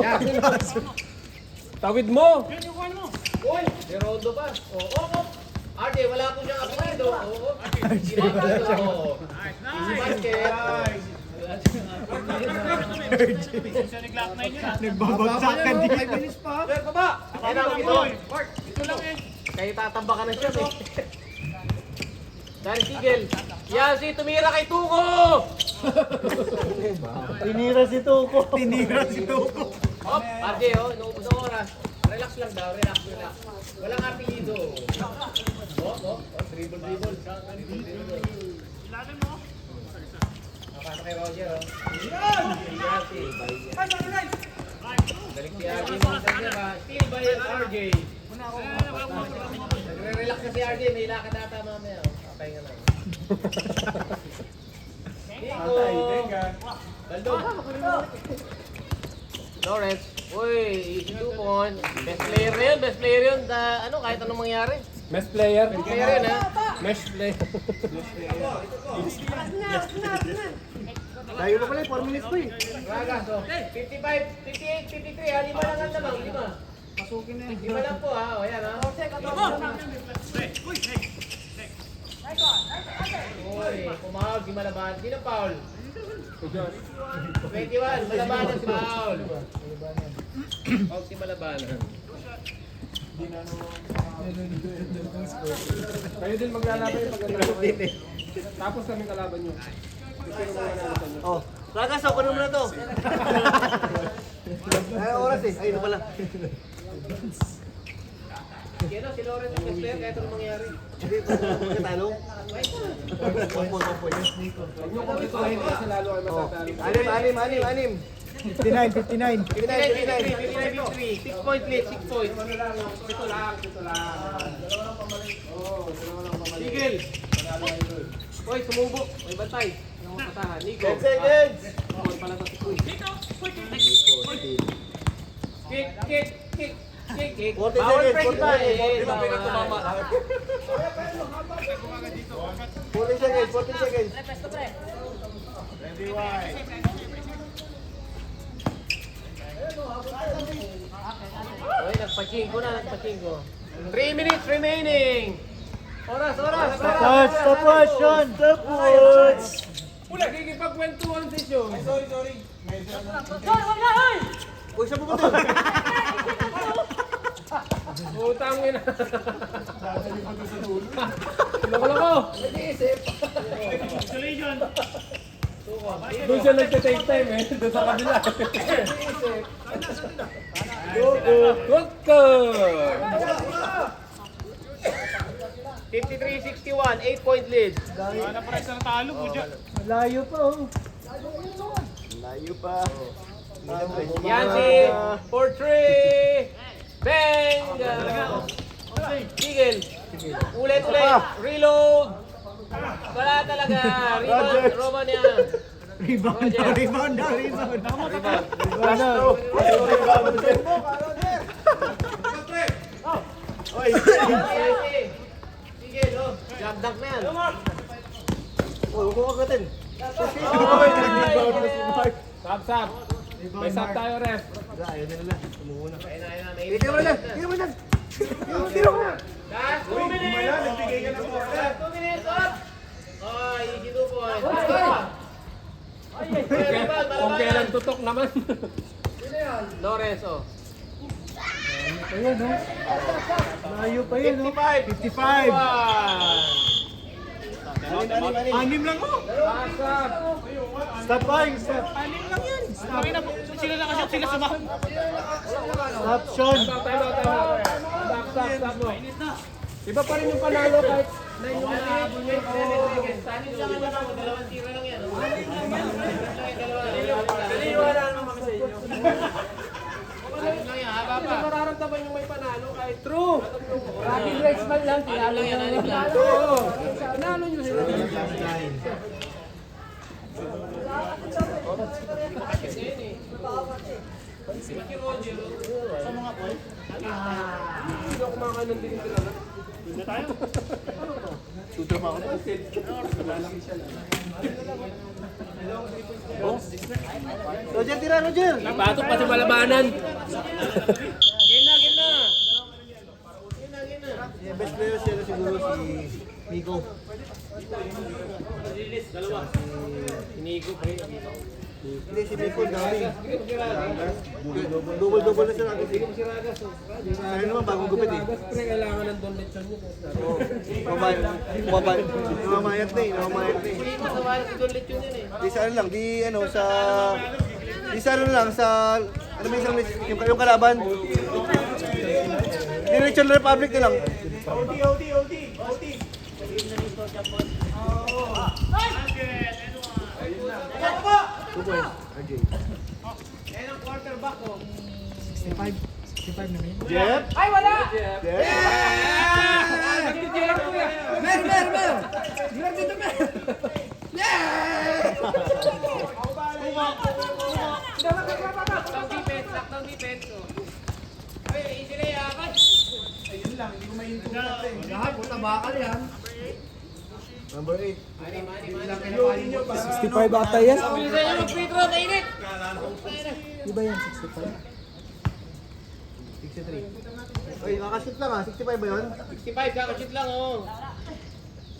[SPEAKER 3] Tawid mo.
[SPEAKER 1] Uy, may rondo pa. Oo. RJ, wala po siyang apelido. Oo. Oo. Easy basket.
[SPEAKER 2] Nagbabagsak ka din. 5 minutes pa.
[SPEAKER 1] Sir, baba! Ayan ang ito. Ito lang eh. Kayo tatamba ka na siya eh. Dari Sigel. Yan si tumira kay Tuko!
[SPEAKER 4] Tinira si Tuko.
[SPEAKER 1] Hop, RJ oh, inuubos ang oras. Relax lang daw, relax. Walang apelido. Dribble. Napasok kay Roger oh. Balik si RJ mo sa niya ba? Still by RJ. Nagre-relax na si RJ, may lakad ata mamaya. Pahinga lang. Nico! Baldo! Lawrence, uy, easy 2 point. Best player yun. Kahit anong mangyari.
[SPEAKER 3] Best player.
[SPEAKER 1] Best player yun ha.
[SPEAKER 3] Best player.
[SPEAKER 4] Tayo pa pala, 4 minutes pa eh.
[SPEAKER 1] Ragas, oh. 55, 58, 53 ha. Lima lang ang lamang, lima. Lima lang po ha. O yan ha. Uy, pumahog, di malaban. Di na foul. 21, malabanan si foul. Huwag si malabanan.
[SPEAKER 3] Kayo din maglalaban yung pagkakalaban. Tapos kami kalaban nyo.
[SPEAKER 4] Oh, Ragas, ako naman na to. Ay, oras eh. Ayun na pala.
[SPEAKER 1] Yan o, si Lawrence ang best player kahit anong mangyari.
[SPEAKER 4] Hindi, pagkatalo.
[SPEAKER 3] Huwag nyo kong ituhin kasi lalo ay matatalo.
[SPEAKER 4] Anim.
[SPEAKER 2] 59.
[SPEAKER 1] 59, 6 point lead, 6 points.
[SPEAKER 3] Ito lang.
[SPEAKER 1] Sigel. Uy, sumubok. May bantay. Ang mapatahan. Nico.
[SPEAKER 4] 10 seconds.
[SPEAKER 1] Oh, pala to si Kuy. Kick.
[SPEAKER 4] 40
[SPEAKER 1] Bawal
[SPEAKER 4] seconds,
[SPEAKER 1] press
[SPEAKER 4] 40
[SPEAKER 1] ba?
[SPEAKER 4] seconds.
[SPEAKER 1] Bawal.
[SPEAKER 4] 40 seconds.
[SPEAKER 1] Uy, nagpachinko. 3 minutes remaining. Oras.
[SPEAKER 4] Stopwatch, Sean. Stopwatch.
[SPEAKER 3] Wala, kikipagkwentuhan si Sean. Sorry.
[SPEAKER 4] Uy, saan pupunta?
[SPEAKER 3] Utangin na. Loko. Doon siya nagte-take time eh. Doon sa kabila. Go!
[SPEAKER 1] 53-61, 8 point lead.
[SPEAKER 2] Malayo pa oh.
[SPEAKER 4] Layo pa.
[SPEAKER 1] Yan si 4-3. Bang! Tigil. Ulit. Reload. Wala talaga. Rebound. Roman yan.
[SPEAKER 2] Rebound daw.
[SPEAKER 4] Oy,
[SPEAKER 1] Tigil. Jump dunk na yan.
[SPEAKER 4] huwag mo kagatin.
[SPEAKER 1] Sab. May sab tayo, ref.
[SPEAKER 4] Ayaw nila. Umuuna.
[SPEAKER 1] Tira mo na. Last 2 minutes. Last 2 minutes. Up. Ay, easy 2 points. Kung kailan tutok naman. Lores, oh.
[SPEAKER 2] Layo pa yun, no? 55.
[SPEAKER 1] 55.
[SPEAKER 2] Anim lang, oh.
[SPEAKER 1] Pasap.
[SPEAKER 2] Stop buying, stop.
[SPEAKER 3] Sila nakashot, sila sumakot.
[SPEAKER 2] Stop, Sean.
[SPEAKER 1] Stop mo. Iba pa rin yung panalo kahit na yung nahabol nyo. Sanin lang naman ako, 2 tira lang yan. Naliwala naman kami sa inyo. Sanin lang yan, haba pa. Mararamdaman yung may panalo kahit true. Rapid race man lang, tinalo yan. Tinalo nyo sila.
[SPEAKER 3] Sa mga boy.
[SPEAKER 1] Hindi ako makakanan din talaga.
[SPEAKER 4] Roger, tira, Roger.
[SPEAKER 1] Napatok pa sa malabanan. Game na.
[SPEAKER 4] Yung best player siya na siguro si Nico.
[SPEAKER 1] Inigo pa rin.
[SPEAKER 4] Hindi, si Nico, dami. Double na siya natin. Sa'yo naman, bagong gupit eh.
[SPEAKER 1] Pre, kailangan ng Don Lechon yun.
[SPEAKER 4] Namamayat na eh.
[SPEAKER 1] Hindi matawalan si Don Lechon yun eh.
[SPEAKER 4] Di sa ano lang, sa ano may isang yung kalaban. Direction ng Republic na lang.
[SPEAKER 3] OT.
[SPEAKER 1] Yan ang quarterback ko.
[SPEAKER 2] 65 na rin.
[SPEAKER 4] Jeff?
[SPEAKER 1] Ay, wala!
[SPEAKER 4] Jeff?
[SPEAKER 1] Nagtitira ko yan. Sakang defense. Ay, easy na yan.
[SPEAKER 2] Lahat, puta bakal yan.
[SPEAKER 4] Number 8.
[SPEAKER 2] 65 ata yan.
[SPEAKER 1] Bilisan nyo mag-free throw, kainit!
[SPEAKER 2] Di ba yan, 65?
[SPEAKER 4] 63. Oy, nakashoot lang ah. 65 ba yun?
[SPEAKER 1] 65, kakashoot lang, oh.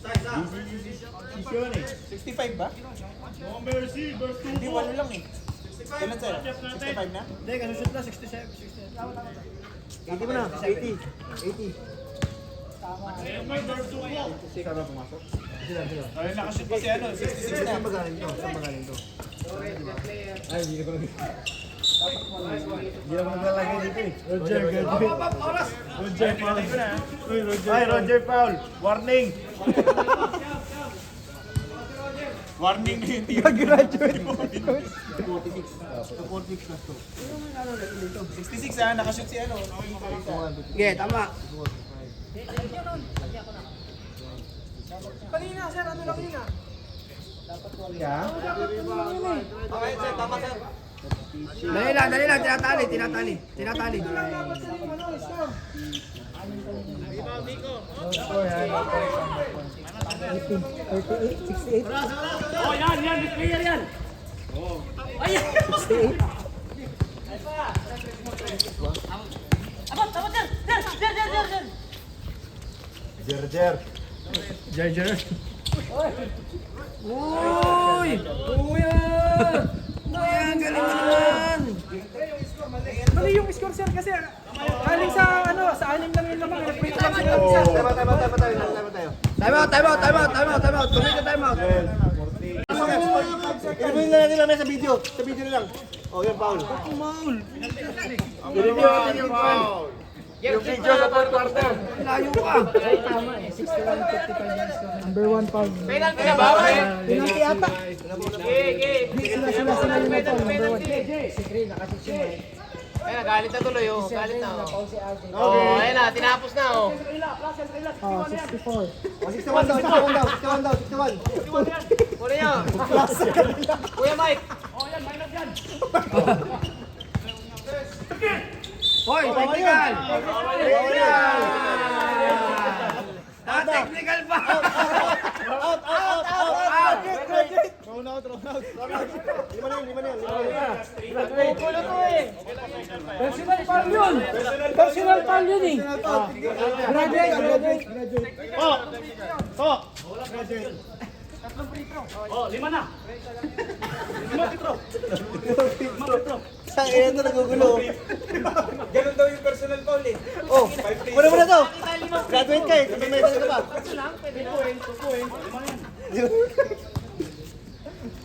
[SPEAKER 3] 65 ba? Hindi, 1 lang eh. Kailan sa'yo? 65 na?
[SPEAKER 2] Hindi, kasushoot na, 67.
[SPEAKER 4] 80 mo na. 80.
[SPEAKER 2] Saka pumasok.
[SPEAKER 3] Ay, nakashoot pa si ano, 66 na.
[SPEAKER 4] Saan ba galing to?
[SPEAKER 2] Ay, hindi ko na. Hindi ako naglalagay dito eh. Roger, Roger Paul. Ay, Roger Paul. Warning.
[SPEAKER 3] Warning na yung team.
[SPEAKER 2] Graduate.
[SPEAKER 4] 46 plus 2.
[SPEAKER 3] 66 ah, nakashoot si ano.
[SPEAKER 2] Okay, tama.
[SPEAKER 3] Kanina, sir, ano lang yun ah?
[SPEAKER 1] Okay, sir, tama, sir.
[SPEAKER 2] Dali lang, tinatali.
[SPEAKER 1] Oh, yan, clear yan. Ay!
[SPEAKER 2] 68.
[SPEAKER 5] Abot, der.
[SPEAKER 2] Jer.
[SPEAKER 1] Uy! Kuya!
[SPEAKER 2] Kuya, ang galing mo naman.
[SPEAKER 3] Mali yung score, sir, kasi galing sa ano, sa 6 lang yun naman. Repeat lang sila ng isa.
[SPEAKER 4] Time out.
[SPEAKER 2] Time out. Tuloy ka time out.
[SPEAKER 4] Ilagay na natin lang sa video. Sa video na lang. Oh, yan, foul.
[SPEAKER 2] Maul.
[SPEAKER 4] Foul.
[SPEAKER 1] Yung video sa third quarter.
[SPEAKER 3] Layo ka.
[SPEAKER 1] Penalty na ba?
[SPEAKER 4] Penalty ata.
[SPEAKER 1] Ayun, galit na tuloy oh. Galit na oh. Oh, ayun na, tinapos na oh.
[SPEAKER 4] 61 daw.
[SPEAKER 1] Kunin nyo. Kuya Mike.
[SPEAKER 3] Hoy, technical. Technical pa.
[SPEAKER 4] Out. Thrown out. Lima na yun.
[SPEAKER 1] Kulo to eh.
[SPEAKER 6] Personal foul yun eh. Graduate.
[SPEAKER 4] Sa ina to nagugulo.
[SPEAKER 3] Ganun daw yung personal foul eh.
[SPEAKER 4] Oh, muna to. Graduate ka eh. May medal ka pa.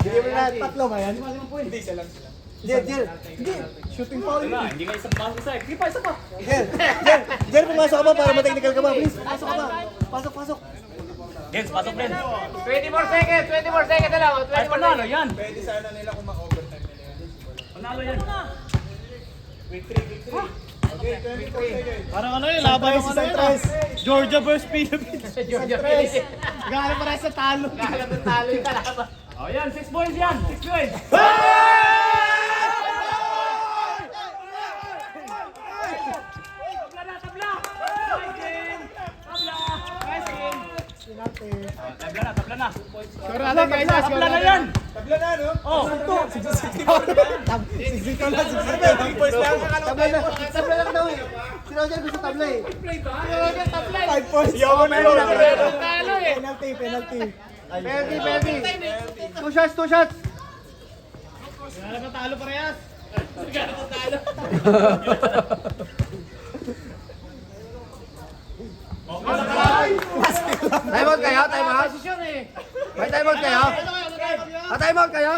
[SPEAKER 4] Hindi mo na tatlo ba yan?
[SPEAKER 3] Hindi, isa lang.
[SPEAKER 4] Jer. Shooting foul yun.
[SPEAKER 6] Hindi nga isang bangko isa. Sige pa, isa pa.
[SPEAKER 4] Jer, pumasok ka ba para ma-technical ka ba? Please, pasok ka ba? Pasok.
[SPEAKER 6] Yes, pasok din.
[SPEAKER 1] 24 seconds na lang. 24
[SPEAKER 6] Panalo
[SPEAKER 1] seconds.
[SPEAKER 6] yan.
[SPEAKER 3] Pwede sana nila kung ma-overtime nila yan.
[SPEAKER 6] Panalo yan.
[SPEAKER 3] Victory. Okay, 24 seconds.
[SPEAKER 2] Parang ano yun, laban yung ano yun ah. Georgia versus Philippines.
[SPEAKER 1] Georgia Philippines.
[SPEAKER 2] Gano'n para sa talo.
[SPEAKER 1] Galit ng talo yung kalaban.
[SPEAKER 6] Oh, yan, 6 points yan. 6 points. Tabla. Tabla na.
[SPEAKER 2] Sigurado guys,
[SPEAKER 6] Tabla na yan.
[SPEAKER 3] Tabla na, no?
[SPEAKER 6] Oh.
[SPEAKER 3] Big boys lang, akala ko tayo.
[SPEAKER 4] Tabla lang daw eh. Si Roger gusto tabla eh.
[SPEAKER 1] Georgia tablay.
[SPEAKER 4] 5 points.
[SPEAKER 2] Yaman na yun.
[SPEAKER 1] Talo eh.
[SPEAKER 4] Penalty. 2 shots.
[SPEAKER 2] Wala na talo parehas.
[SPEAKER 3] Time out kayo? Time out? May time out kayo? Time out kayo?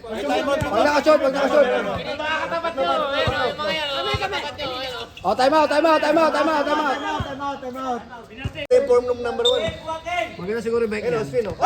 [SPEAKER 3] Pag nakashot.
[SPEAKER 1] Yung mga katapat nyo. Ayun oh, yung mga yan. oh, mga katapat nyo. Ayun oh.
[SPEAKER 3] Oh, time out.
[SPEAKER 4] Time out. Inform nung number 1.
[SPEAKER 3] Maganda siguro back
[SPEAKER 4] Hello,
[SPEAKER 3] yan.
[SPEAKER 4] spin oh.